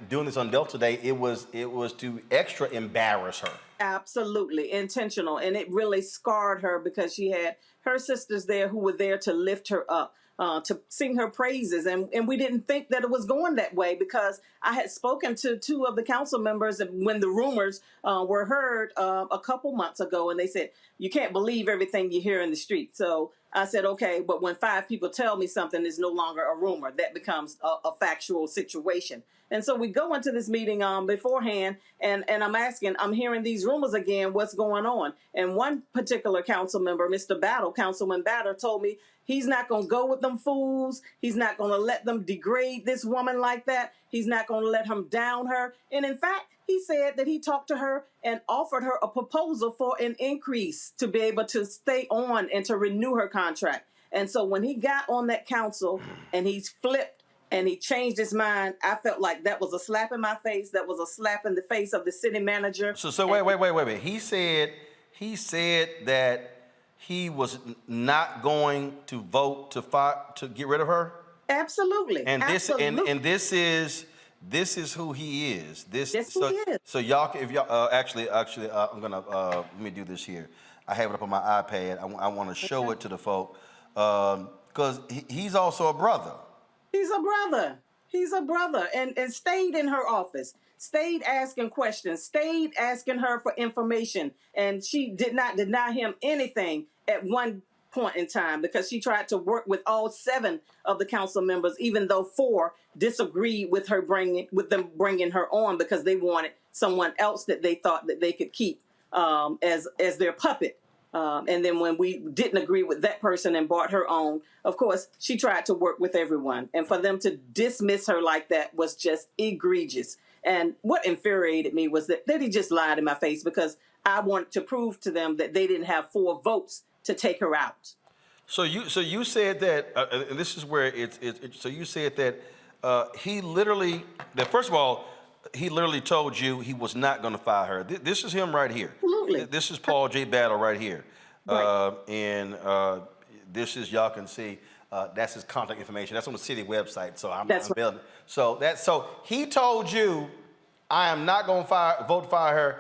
doing this on Delta Day, it was to extra embarrass her. Absolutely intentional, and it really scarred her because she had her sisters there who were there to lift her up, to sing her praises, and we didn't think that it was going that way because I had spoken to 2 of the council members when the rumors were heard a couple months ago, and they said, you can't believe everything you hear in the street. So I said, okay, but when 5 people tell me something, it's no longer a rumor. That becomes a factual situation. And so we go into this meeting beforehand, and I'm hearing these rumors again, what's going on? And one particular council member, Councilman Battle, told me he's not going to go with them fools. He's not going to let them degrade this woman like that. He's not going to let him down her. And in fact, he said that he talked to her and offered her a proposal for an increase to be able to stay on and to renew her contract. And so when he got on that council and he's flipped and he changed his mind, I felt like that was a slap in my face. That was a slap in the face of the city manager. So wait. He said that he was not going to vote to get rid of her? Absolutely. And Absolutely. this is who he is. Who he is. So y'all, if y'all actually, I'm gonna let me do this here. I have it up on my iPad. I want to show it to the folk because he's also a brother. He's a brother. He's a brother, and stayed in her office, stayed asking questions, stayed asking her for information, and she did not deny him anything at one point in time because she tried to work with all 7 of the council members, even though 4 disagreed with them bringing her on because they wanted someone else that they thought that they could keep as their puppet. And then when we didn't agree with that person and brought her on, of course, she tried to work with everyone. And for them to dismiss her like that was just egregious. And what infuriated me was that he just lied in my face because I wanted to prove to them that they didn't have 4 votes to take her out. So you said that, and this is where so you said that he literally, that first of all, he literally told you he was not going to fire her. This is him right here. Absolutely. This is Paul J. Battle right here. Right. And this is, y'all can see, that's his contact information. That's on the city website. So I'm building. So he told you, I am not going to vote to fire her.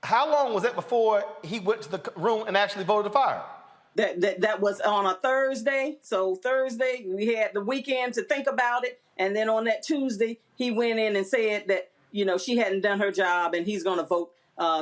How long was that before he went to the room and actually voted to fire her? That was on a Thursday. So Thursday, we had the weekend to think about it. And then on that Tuesday, he went in and said that, she hadn't done her job and he's going to vote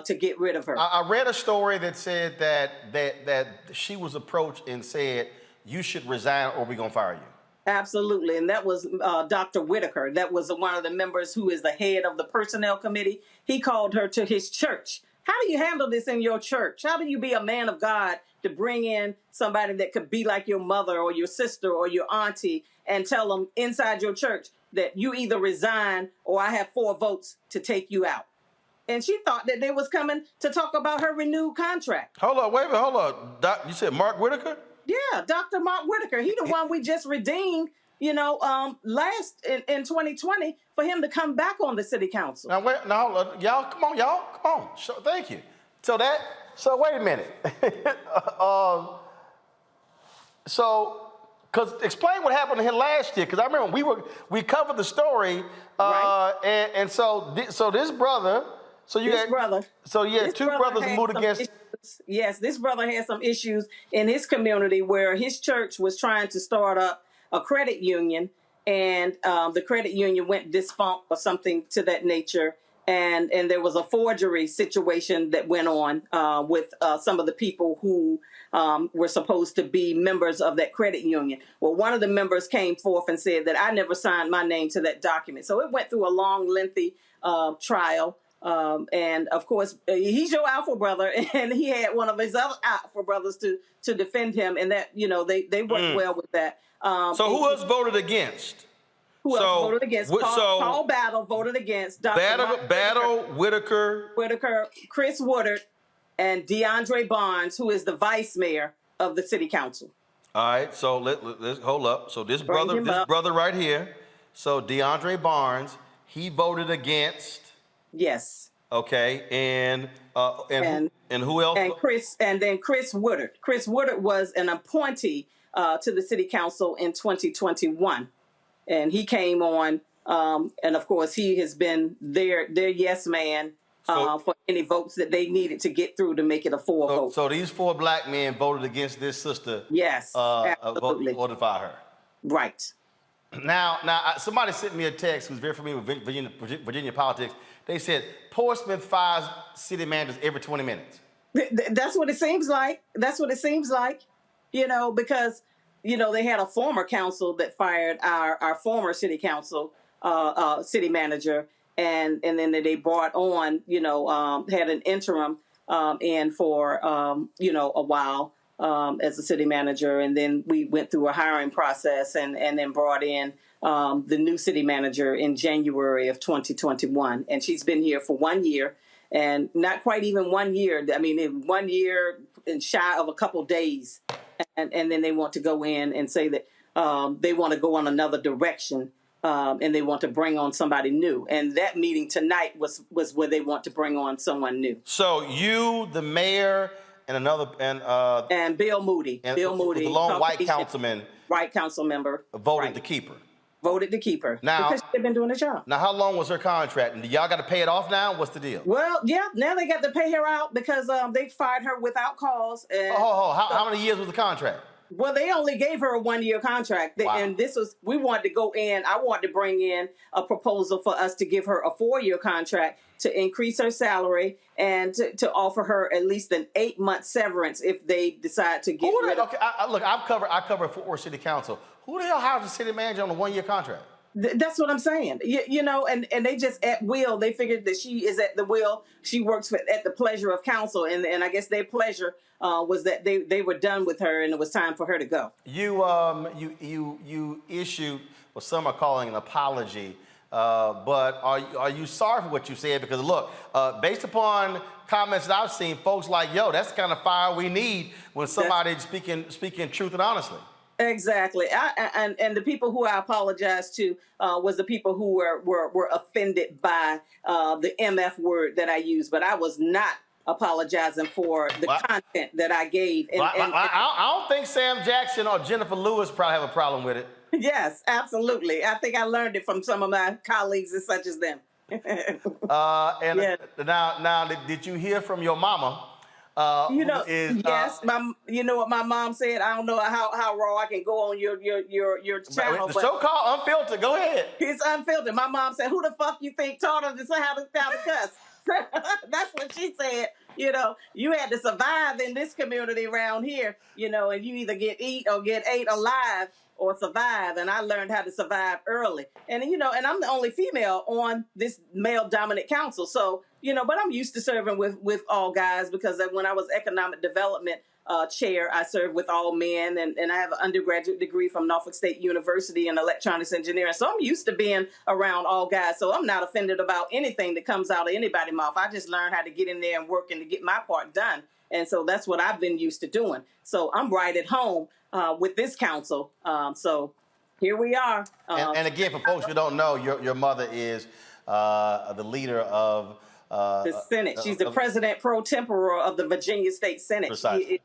to get rid of her. I read a story that said that she was approached and said, you should resign or we're going to fire you. Absolutely. And that was Dr. Whitaker. That was one of the members who is the head of the personnel committee. He called her to his church. How do you handle this in your church? How do you be a man of God to bring in somebody that could be like your mother or your sister or your auntie and tell them inside your church that you either resign or I have 4 votes to take you out? And she thought that they was coming to talk about her renewed contract. Hold on. You said Mark Whitaker? Yeah, Dr. Mark Whitaker. He the one we just redeemed, last in 2020 for him to come back on the city council. Now, hold on. Y'all, come on. Thank you. So wait a minute. Because explain what happened to him last year. Because I remember we covered the story, right. and so this brother. So you had 2 brothers who moved against. Yes, this brother had some issues in his community where his church was trying to start up a credit union, and the credit union went defunct or something to that nature. And there was a forgery situation that went on with some of the people who were supposed to be members of that credit union. Well, one of the members came forth and said that I never signed my name to that document. So it went through a long, lengthy trial. And of course, he's your alpha brother, and he had one of his other alpha brothers to defend him, and that they worked well with that. So who else voted against? Who else voted against? Paul Battle voted against. Battle, Whitaker, Chris Woodard, and DeAndre Barnes, who is the vice mayor of the city council. All right, so let's hold up. So this brother right here. So DeAndre Barnes, he voted against. Yes. Okay, and who else? And then Chris Woodard. Chris Woodard was an appointee to the city council in 2021, and he came on, and of course he has been their yes man for any votes that they needed to get through to make it a 4 vote. So these 4 black men voted against this sister. Yes, absolutely. Voted for her. Right. Now, somebody sent me a text who's very familiar with Virginia politics. They said Portsmouth fires city managers every 20 minutes. That's what it seems like. Because, they had a former council that fired our former city council, city manager. And then they brought on, had an interim in for, a while as a city manager. And then we went through a hiring process and then brought in the new city manager in January of 2021. And she's been here for 1 year, and not quite even 1 year. I mean, 1 year and shy of a couple days. And then they want to go in and say that they want to go on another direction, and they want to bring on somebody new. And that meeting tonight was where they want to bring on someone new. So you, the mayor, and Bill Moody. Bill Moody, the lone white council member, voted to keep her. Voted to keep her now because she'd been doing a job. Now, how long was her contract? And y'all got to pay it off now? What's the deal? Well, yeah, now they got to pay her out because they fired her without cause. And how many years was the contract? Well, they only gave her a 1-year contract. Wow. And we wanted to go in, I wanted to bring in a proposal for us to give her a 4-year contract to increase her salary and to offer her at least an 8-month severance if they decide to get rid of her. Okay, look, I cover Fort Worth City Council. Who the hell hires a city manager on a 1-year contract? That's what I'm saying. You know, and they just at will. They figured that she is at the will. She works at the pleasure of council, and I guess their pleasure was that they were done with her, and it was time for her to go. You issued what some are calling an apology, but are you sorry for what you said? Because look, based upon comments that I've seen, folks like, yo, that's the kind of fire we need when somebody's speaking truth and honestly. Exactly. And the people who I apologized to was the people who were offended by the MF word that I used, but I was not apologizing for the content that I gave. I don't think Sam Jackson or Jennifer Lewis probably have a problem with it. Yes, absolutely. I think I learned it from some of my colleagues and such as them. Now, did you hear from your mama? Yes. You know what my mom said? I don't know how raw I can go on your channel. The show called Unfiltered. Go ahead. It's unfiltered. My mom said, "Who the fuck you think taught her how to cuss?" That's what she said. You know, you had to survive in this community around here. You know, and you either get ate alive or survive. And I learned how to survive early. And and I'm the only female on this male-dominant council. So, but I'm used to serving with all guys because when I was economic development chair, I served with all men. And I have an undergraduate degree from Norfolk State University in electronics engineering. So I'm used to being around all guys. So I'm not offended about anything that comes out of anybody's mouth. I just learned how to get in there and work and to get my part done. And so that's what I've been used to doing. So I'm right at home with this council. So here we are. And again, for folks who don't know, your mother is the leader of the Senate. She's the president pro tempore of the Virginia State Senate. Precisely. She is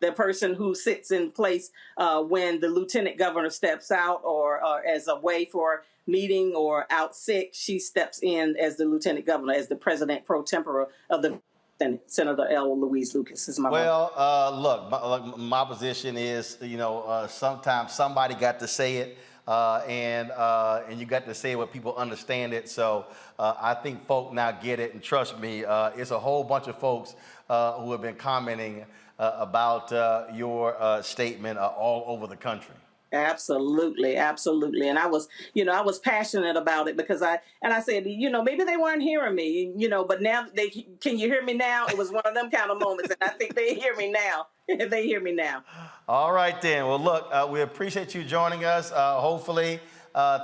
the person who sits in place when the lieutenant governor steps out or as a way for meeting or out sick. She steps in as the lieutenant governor, as the president pro tempore of the Senate. Senator L. Louise Lucas is my mother. Look, my position is, sometimes somebody got to say it. And you got to say what people understand it. So I think folk now get it. And trust me, it's a whole bunch of folks who have been commenting about your statement all over the country. Absolutely, absolutely. And I was passionate about it because I said, maybe they weren't hearing me, but now can you hear me now? It was one of them kind of moments. And I think they hear me now. They hear me now. All right, then. Well, look, we appreciate you joining us. Hopefully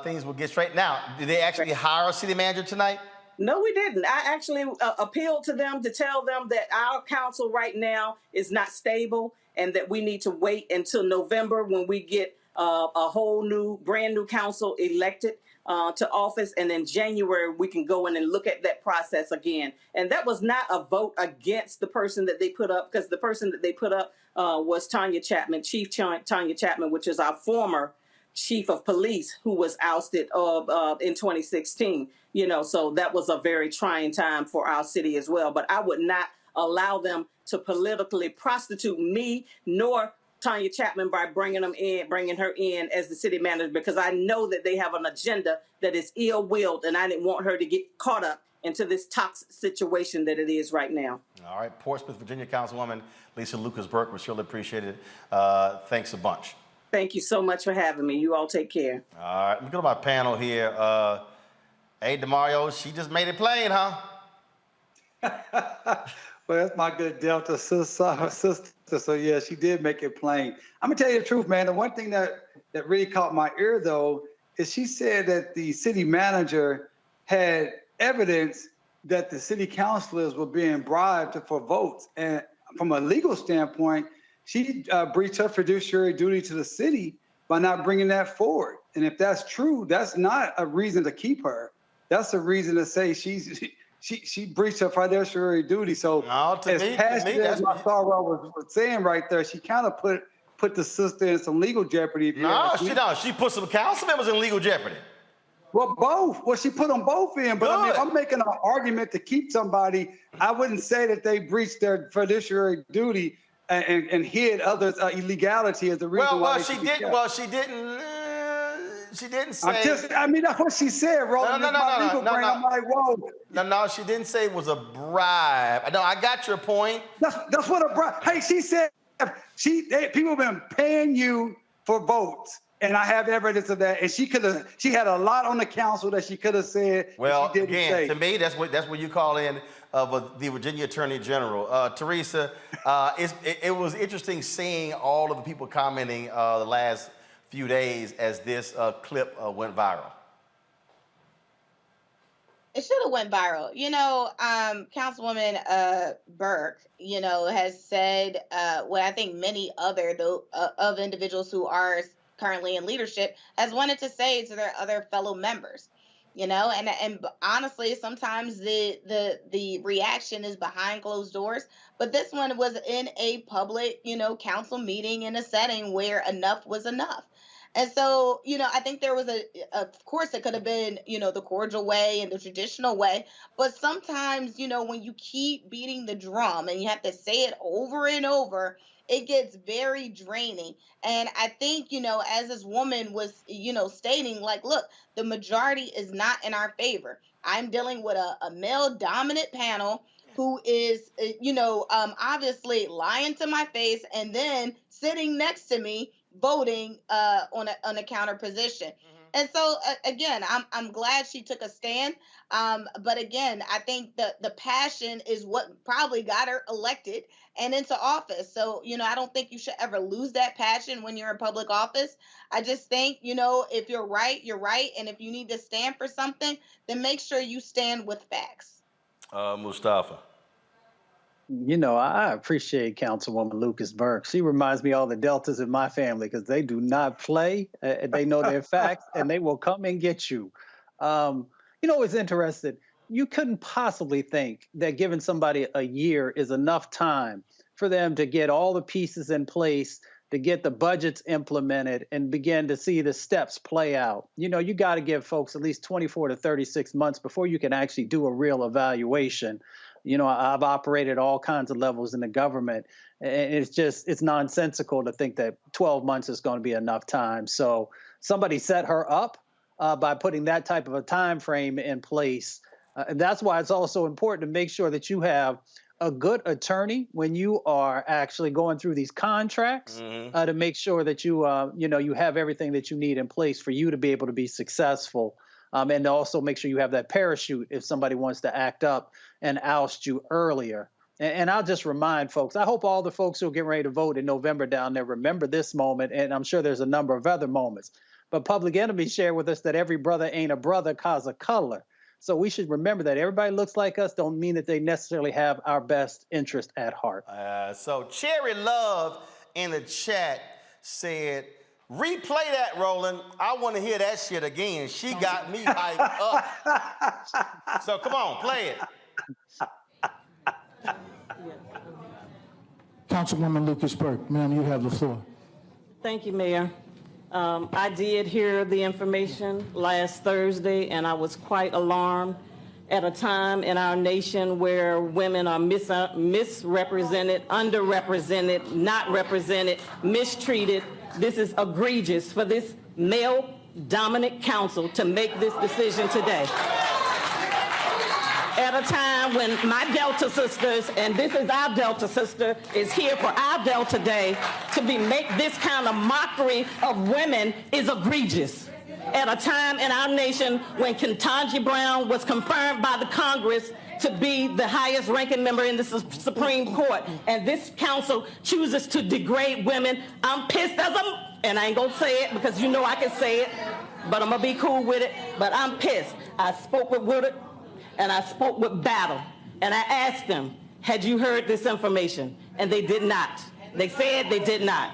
things will get straight. Now, did they actually hire a city manager tonight? No, we didn't. I actually appealed to them to tell them that our council right now is not stable and that we need to wait until November when we get a whole brand new council elected to office. And in January, we can go in and look at that process again. And that was not a vote against the person that they put up, because the person that they put up was Tanya Chapman, Chief Tanya Chapman, which is our former chief of police who was ousted in 2016. So that was a very trying time for our city as well. But I would not allow them to politically prostitute me nor Tanya Chapman by bringing her in as the city manager, because I know that they have an agenda that is ill-willed, and I didn't want her to get caught up into this toxic situation that it is right now. All right, Portsmouth, Virginia Councilwoman Lisa Lucas-Burke, we surely appreciate it. Thanks a bunch. Thank you so much for having me. You all take care. All right, let me go to my panel here. Hey, DeMario, she just made it plain, huh? Well, that's my good Delta sister. So, yeah, she did make it plain. I'm going to tell you the truth, man. The one thing that really caught my ear, though, is she said that the city manager had evidence that the city councilors were being bribed for votes. And from a legal standpoint, she breached her fiduciary duty to the city by not bringing that forward. And if that's true, that's not a reason to keep her. That's a reason to say she's she breached her fiduciary duty. So as passionate as my sorrow was saying right there, she kind of put the sister in some legal jeopardy. She put some council members in legal jeopardy. Well, both. Well, she put them both in, but I mean, I'm making an argument to keep somebody. I wouldn't say that they breached their fiduciary duty and hid others' illegality as the reason why. She didn't. She didn't say. That's what she said, Roland. No. I'm like, whoa. No, she didn't say it was a bribe. No, I got your point. That's what a bribe. Hey, she said people have been paying you for votes. And I have evidence of that. And she had a lot on the council that she could have said. Well, she didn't say. To me, that's where you call in the Virginia Attorney General. Teresa, it was interesting seeing all of the people commenting the last few days as this clip went viral. It should have went viral. Councilwoman Burke, has said what I think many other of individuals who are currently in leadership has wanted to say to their other fellow members, and honestly, sometimes the reaction is behind closed doors, but this one was in a public, council meeting in a setting where enough was enough. And so, I think there was of course, it could have been, the cordial way and the traditional way. But sometimes, when you keep beating the drum and you have to say it over and over, it gets very draining. And I think, as this woman was, stating, like, look, the majority is not in our favor. I'm dealing with a male dominant panel who is, obviously lying to my face and then sitting next to me voting on a counter position. And so again, I'm glad she took a stand. But again, I think the passion is what probably got her elected and into office. So, I don't think you should ever lose that passion when you're in public office. I just think, if you're right, you're right. And if you need to stand for something, then make sure you stand with facts. Mustafa. I appreciate Councilwoman Lucas Burke. She reminds me of all the Deltas in my family because they do not play. They know their facts, and they will come and get you. It's interesting. You couldn't possibly think that giving somebody a year is enough time for them to get all the pieces in place, to get the budgets implemented, and begin to see the steps play out. You got to give folks at least 24 to 36 months before you can actually do a real evaluation. I've operated all kinds of levels in the government, and it's nonsensical to think that 12 months is going to be enough time. So somebody set her up by putting that type of a time frame in place. And that's why it's also important to make sure that you have a good attorney when you are actually going through these contracts to make sure that you have everything that you need in place for you to be able to be successful. And to also make sure you have that parachute if somebody wants to act up and oust you earlier. And I'll just remind folks, I hope all the folks who are getting ready to vote in November down there remember this moment, and I'm sure there's a number of other moments. But Public Enemy shared with us that every brother ain't a brother 'cause of color. So we should remember that everybody looks like us don't mean that they necessarily have our best interest at heart. So Cherry Love in the chat said, replay that, Roland. I want to hear that shit again. She got me hyped up. So come on, play it. Councilwoman Lucas Burke, ma'am, you have the floor. Thank you, Mayor. I did hear the information last Thursday, and I was quite alarmed at a time in our nation where women are misrepresented, underrepresented, not represented, mistreated. This is egregious for this male-dominant council to make this decision today. At a time when my Delta sisters, and this is our Delta sister, is here for our Delta Day, to make this kind of mockery of women is egregious. At a time in our nation when Ketanji Brown was confirmed by the Congress to be the highest ranking member in the Supreme Court, and this council chooses to degrade women, I'm pissed and I ain't gonna say it because I can say it, but I'm gonna be cool with it, but I'm pissed. I spoke with Woodard, and I spoke with Battle, and I asked them, had you heard this information? And they did not. They said they did not.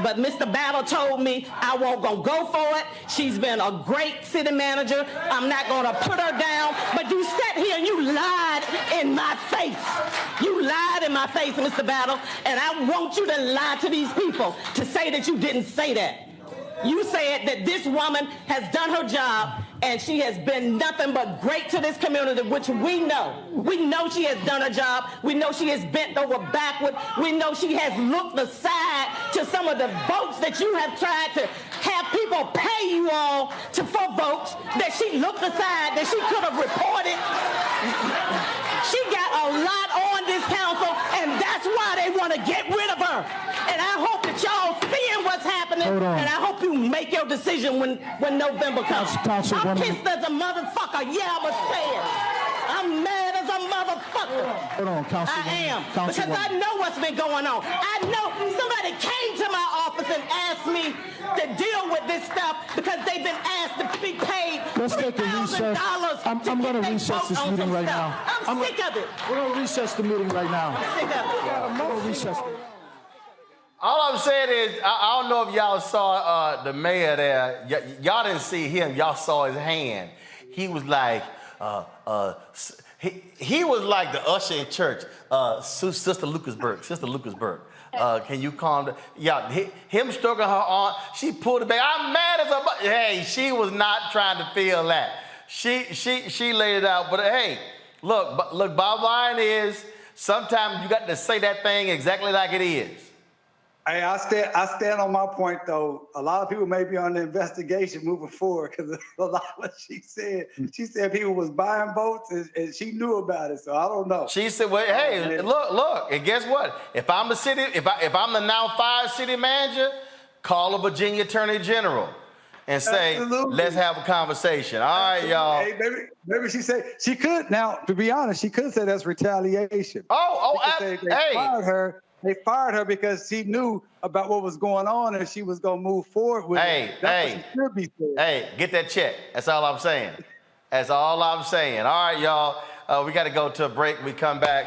But Mr. Battle told me I won't go for it. She's been a great city manager. I'm not going to put her down. But you sat here and you lied in my face. You lied in my face, Mr. Battle. And I want you to lie to these people to say that you didn't say that. You said that this woman has done her job and she has been nothing but great to this community, which we know. We know she has done her job. We know she has bent over backward. We know she has looked aside to some of the votes that you have tried to have people pay you all for votes, that she looked aside, that she could have reported. She got a lot on this council, and that's why they want to get rid of her. And I hope that y'all seeing what's happening, and I hope you make your decision when November comes. I'm pissed as a motherfucker. Yeah, I'm say it. I'm mad as a motherfucker. Hold on, Councilwoman. I am, because I know what's been going on. I know somebody came to my office and asked me to deal with this stuff because they've been asked to be paid $3,000. I'm going to recess this meeting right now. I'm sick of it. We're going to recess the meeting right now. I'm sick of it. I'm going to recess. All I'm saying is, I don't know if y'all saw the mayor there. Y'all didn't see him. Y'all saw his hand. He was like, he was like the usher in church, Sister Lucasberg. Can you calm down? Yeah, him stroking her arm. She pulled it back. I'm mad as a. Hey, she was not trying to feel that. She laid it out. But hey, look. Bottom line is, sometimes you got to say that thing exactly like it is. Hey, I stand on my point, though. A lot of people may be on the investigation moving forward because a lot of what she said people was buying votes and she knew about it. So I don't know. She said, well, hey, look, and guess what? If I'm I'm the now 5 city manager, call a Virginia Attorney General and say, absolutely, let's have a conversation. All right, y'all. Hey, maybe she said, she could, now, to be honest, she could say that's retaliation. Hey. They fired her because she knew about what was going on and she was going to move forward with it. That's what she should be saying. Hey, get that check. That's all I'm saying. That's all I'm saying. All right, y'all. We got to go to a break. We come back.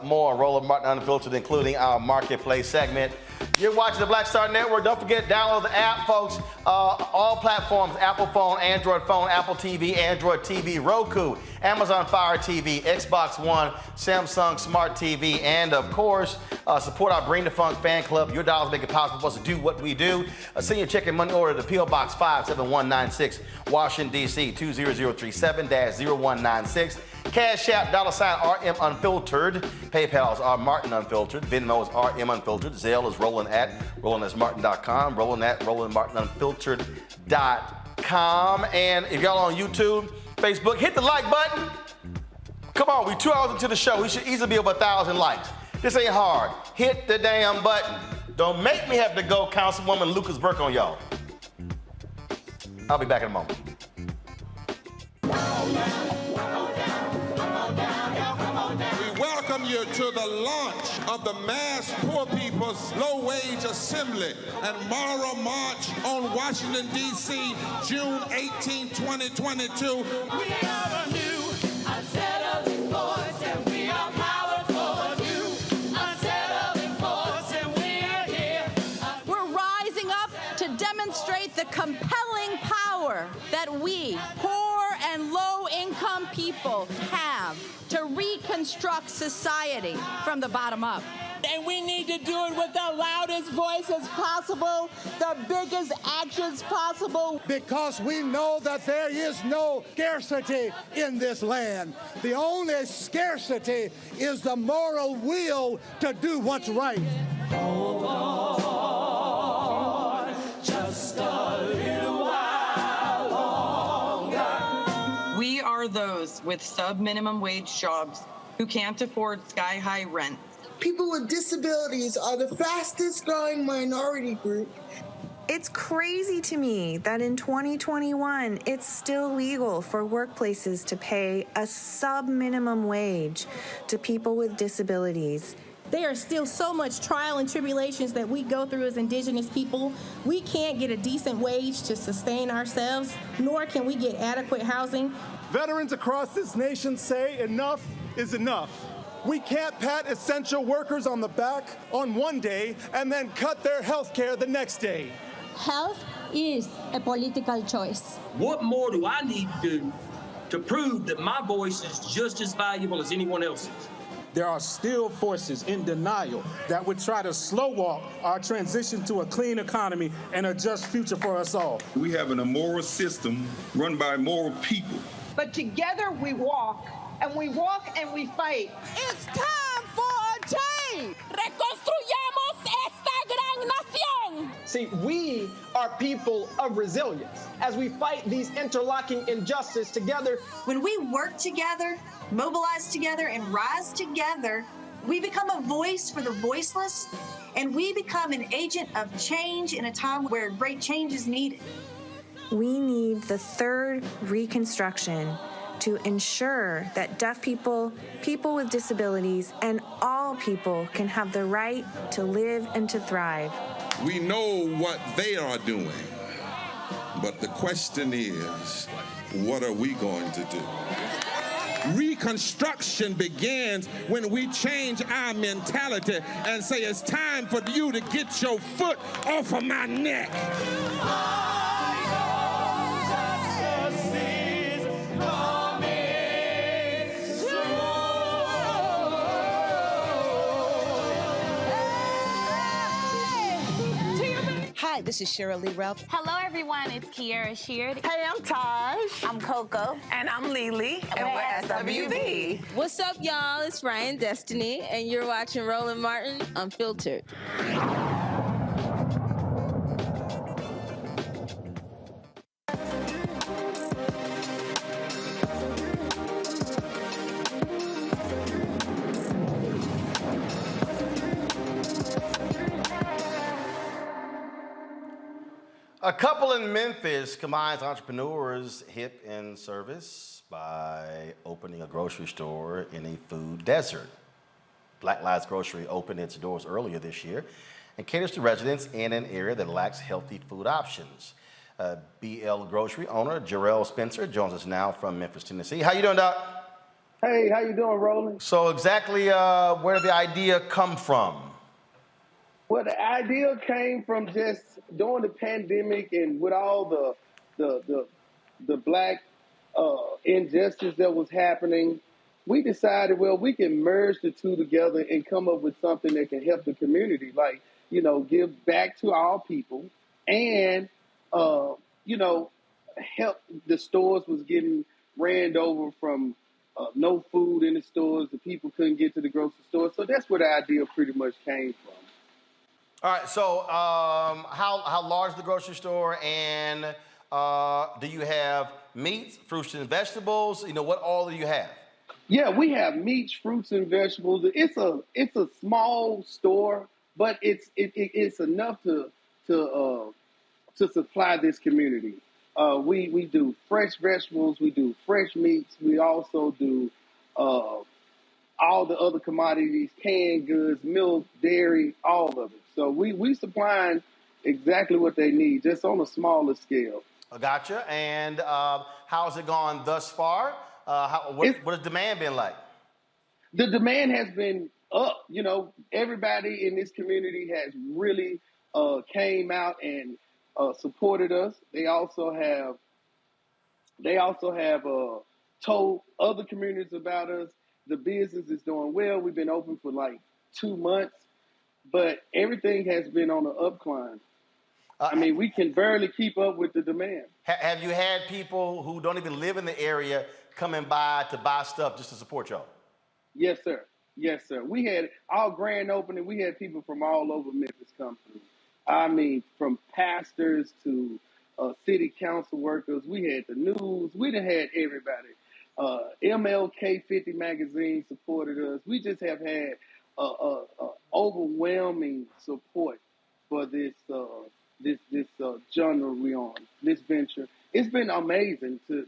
More on Roland Martin Unfiltered, including our Marketplace segment. You're watching the Black Star Network. Don't forget, download the app, folks. All platforms, Apple phone, Android phone, Apple TV, Android TV, Roku, Amazon Fire TV, Xbox One, Samsung Smart TV, and of course, support our Bring the Funk fan club. Your dollars make it possible for us to do what we do. Send your check and money order to P.O. Box 57196, Washington, D.C., 20037-0196. Cash App, $RM Unfiltered. PayPal's R Martin Unfiltered. Venmo's RM Unfiltered. Zelle is Roland@RolandSMartin.com. Roland@RolandMartinUnfiltered.com. And if y'all on YouTube, Facebook, hit the like button. Come on, we 2 hours into the show. We should easily be over 1,000 likes. This ain't hard. Hit the damn button. Don't make me have to go Councilwoman Lucas Burke on y'all. I'll be back in a moment. We welcome you to the launch of the Mass Poor People's Low Wage Assembly and Moral March on Washington, D.C., June 18, 2022. We are a new, unsettling force, and we are powerful. A new, unsettling force, and we are here. We're rising up to demonstrate the compelling power that we, poor and low-income people, have to reconstruct society from the bottom up. And we need to do it with the loudest voices possible, the biggest actions possible. Because we know that there is no scarcity in this land. The only scarcity is the moral will to do what's right. Hold on, just a little while longer. We are those with sub-minimum wage jobs who can't afford sky-high rent. People with disabilities are the fastest growing minority group. It's crazy to me that in 2021, it's still legal for workplaces to pay a sub-minimum wage to people with disabilities. There are still so much trial and tribulations that we go through as Indigenous people. We can't get a decent wage to sustain ourselves, nor can we get adequate housing. Veterans across this nation say enough is enough. We can't pat essential workers on the back on one day and then cut their health care the next day. Health is a political choice. What more do I need to do to prove that my voice is just as valuable as anyone else's? There are still forces in denial that would try to slow walk our transition to a clean economy and a just future for us all. We have an immoral system run by immoral people. But together we walk and we fight. It's time for a change. Reconstruyamos esta gran nación. See, we are people of resilience as we fight these interlocking injustices together. When we work together, mobilize together, and rise together, we become a voice for the voiceless, and we become an agent of change in a time where great change is needed. We need the third Reconstruction to ensure that deaf people, people with disabilities, and all people can have the right to live and to thrive. We know what they are doing, but the question is, what are we going to do? Reconstruction begins when we change our mentality and say it's time for you to get your foot off of my neck. Hi, this is Cheryl Lee Ralph. Hello, everyone. It's Kiara Sheard. Hey, I'm Taj. I'm Coco. And I'm Lily. And we're SWV. What's up, y'all? It's Ryan Destiny, and you're watching Roland Martin Unfiltered. A couple in Memphis combines entrepreneurs hip in service by opening a grocery store in a food desert. Black Lives Grocery opened its doors earlier this year and caters to residents in an area that lacks healthy food options. BL Grocery owner Jarrell Spencer joins us now from Memphis, Tennessee. How you doing, Doc? Hey, how you doing, Roland? So exactly where did the idea come from? Well, the idea came from just during the pandemic and with all the black injustice that was happening, we decided, well, we can merge the two together and come up with something that can help the community, like, you know, give back to our people and, you know, help. The stores was getting ran over from no food in the stores. The people couldn't get to the grocery store. So that's where the idea pretty much came from. All right, so how large is the grocery store, and do you have meats, fruits and vegetables? You know, what all do you have? Yeah, we have meats, fruits and vegetables. It's a small store, but it's enough to supply this community. We do fresh vegetables, we do fresh meats, we also do all the other commodities, canned goods, milk, dairy, all of it. So we supplying exactly what they need, just on a smaller scale. Gotcha. And how's it gone thus far? What has demand been like? The demand has been up. You know, everybody in this community has really came out and supported us. They also have told other communities about us. The business is doing well. We've been open for like 2 months. But everything has been on an upcline. I mean, we can barely keep up with the demand. Have you had people who don't even live in the area coming by to buy stuff just to support y'all? Yes, sir. Yes, sir. We had our grand opening. We had people from all over Memphis come through. I mean, from pastors to city council workers. We had the news. We done had everybody. MLK 50 magazine supported us. We just have had overwhelming support for this genre we on, this venture. It's been amazing to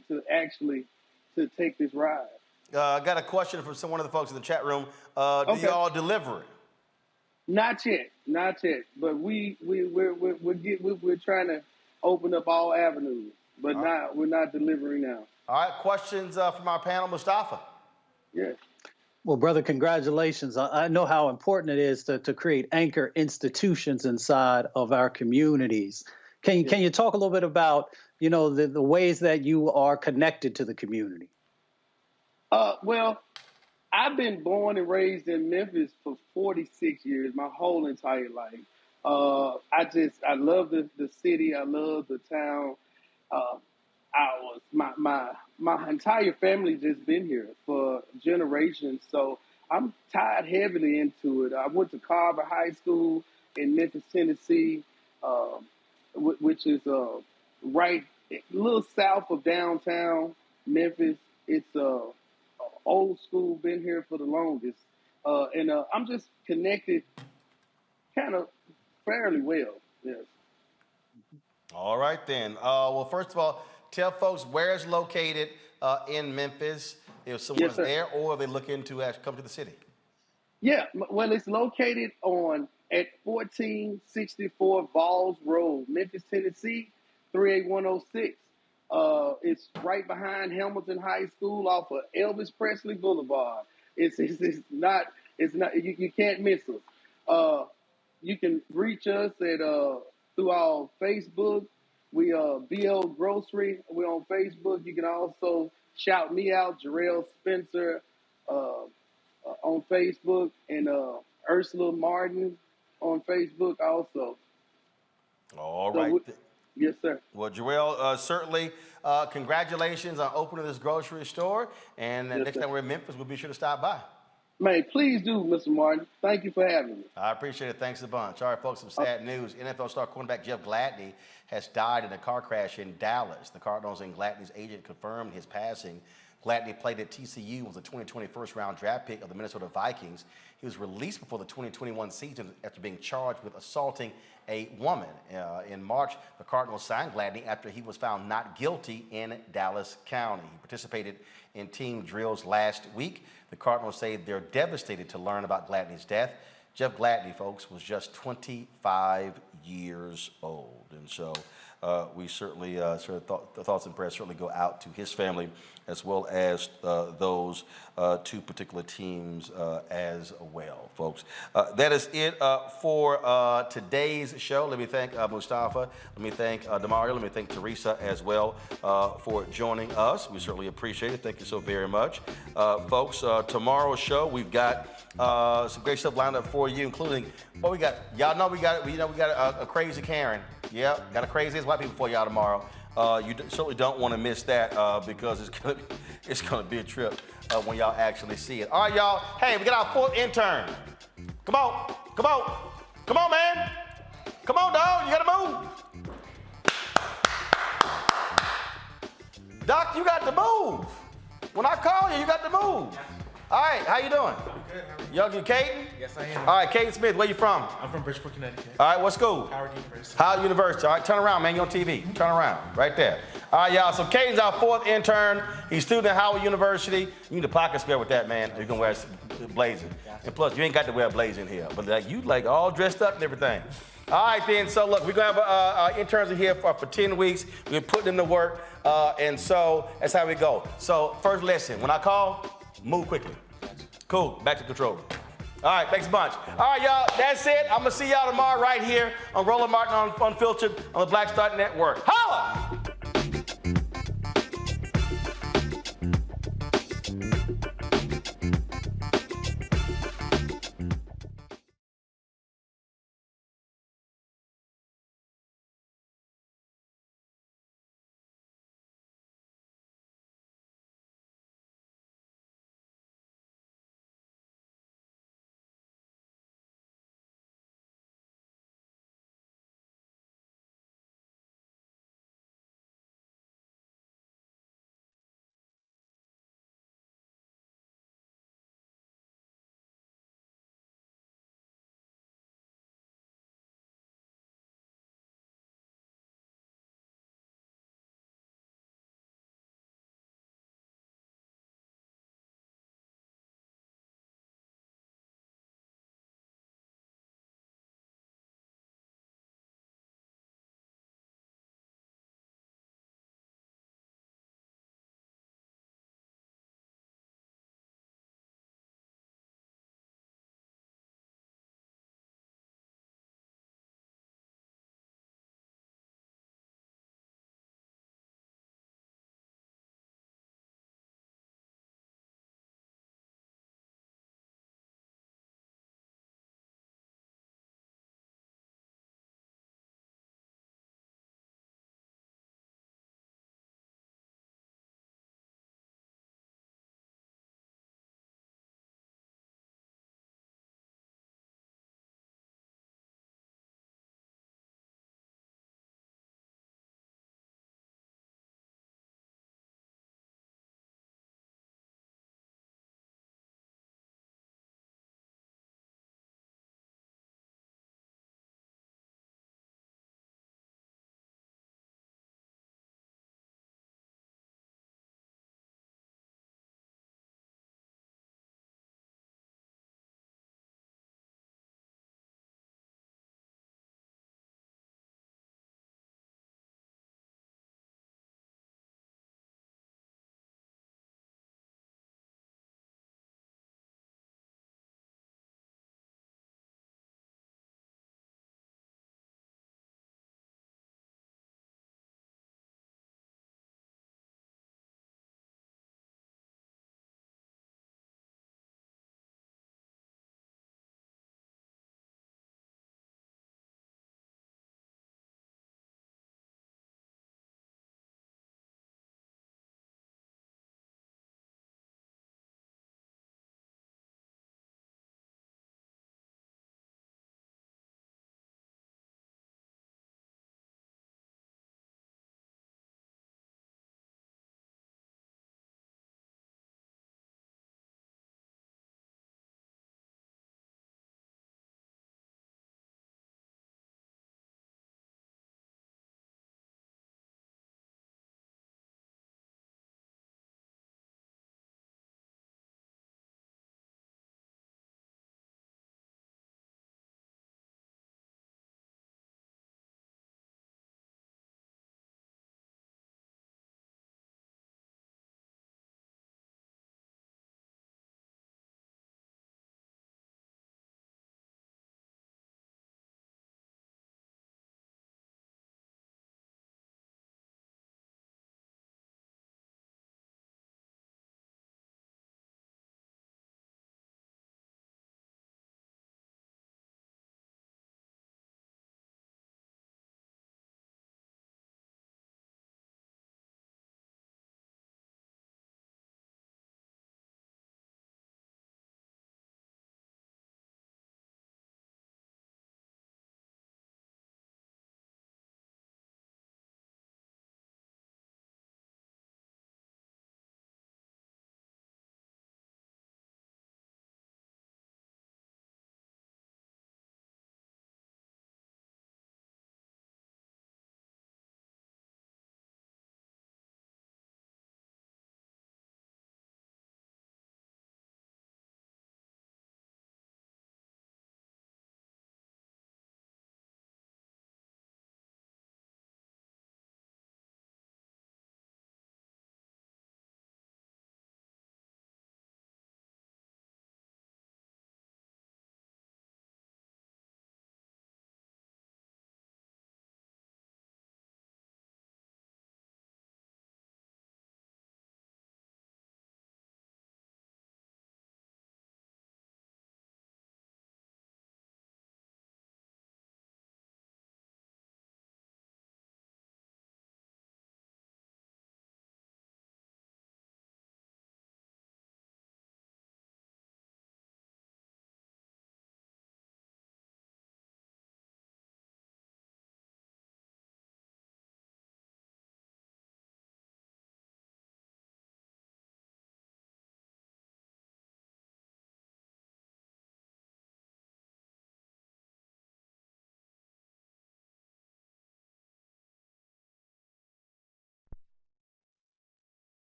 take this ride. I got a question from one of the folks in the chat room. Do y'all deliver it? Not yet. But we're trying to open up all avenues, but we're not delivering now. All right, questions from our panel, Mustafa. Yes. Well, brother, congratulations. I know how important it is to create anchor institutions inside of our communities. Can you talk a little bit about, the ways that you are connected to the community? Well, I've been born and raised in Memphis for 46 years, my whole entire life. I love the city. I love the town. My entire family just been here for generations, so I'm tied heavily into it. I went to Carver High School in Memphis, Tennessee, which is right a little south of downtown Memphis. It's old school, been here for the longest, and I'm just connected, kind of fairly well. Yes. All right then. Well, first of all, tell folks where it's located in Memphis, if someone's there, or they look into actually come to the city. Yeah, well, it's located at 1464 Balls Road, Memphis, Tennessee, 38106. It's right behind Hamilton High School off of Elvis Presley Boulevard. It's not you can't miss us. You can reach us at through our Facebook. We BL Grocery. We're on Facebook. You can also shout me out, Jarrell Spencer, on Facebook, and Ursula Martin on Facebook also. All right. Yes, sir. Well, Jarrell, certainly congratulations on opening this grocery store. And next time we're in Memphis, we'll be sure to stop by. Man, please do, Mr. Martin. Thank you for having me. I appreciate it. Thanks a bunch. All right, folks, some sad news. NFL star cornerback Jeff Gladney has died in a car crash in Dallas. The Cardinals and Gladney's agent confirmed his passing. Gladney played at TCU, was a 2020 first-round draft pick of the Minnesota Vikings. He was released before the 2021 season after being charged with assaulting a woman. In March, the Cardinals signed Gladney after he was found not guilty in Dallas County. He participated in team drills last week. The Cardinals say they're devastated to learn about Gladney's death. Jeff Gladney, folks, was just 25 years old. And so we certainly, the thoughts and prayers certainly go out to his family as well as those two particular teams as well, folks. That is it for today's show. Let me thank Mustafa. Let me thank Demario. Let me thank Teresa as well for joining us. We certainly appreciate it. Thank you so very much. Folks, tomorrow's show, we've got some great stuff lined up for you, including what we got. Y'all know we got a crazy Karen. Yep, got a crazy white people for y'all tomorrow. You certainly don't want to miss that because it's gonna be a trip when y'all actually see it. All right, y'all. Hey, we got our fourth intern. Come on, man. Come on, dog. You gotta move. Doc, you got to move. When I call you, you got to move. All right, how you doing? I'm good. How are you? Young Caden? Yes, I am. All right, Caden Smith, where you from? I'm from Bridgeport, Connecticut. All right, what school? Howard University. Howard University. All right, turn around, man. You're on TV. Turn around, right there. All right, y'all. So Caden's our fourth intern. He's a student at Howard University. You need a pocket square with that, man. You're gonna wear blazing. And plus, you ain't got to wear blazing here, but you all dressed up and everything. All right, then. So look, we're gonna have our interns in here for 10 weeks. We're putting them to work, and so that's how we go. So first lesson: when I call, move quickly. Cool, back to control room. All right, thanks a bunch. All right, y'all, that's it. I'm gonna see y'all tomorrow right here on Roland Martin Unfiltered on the Black Star Network. Holla!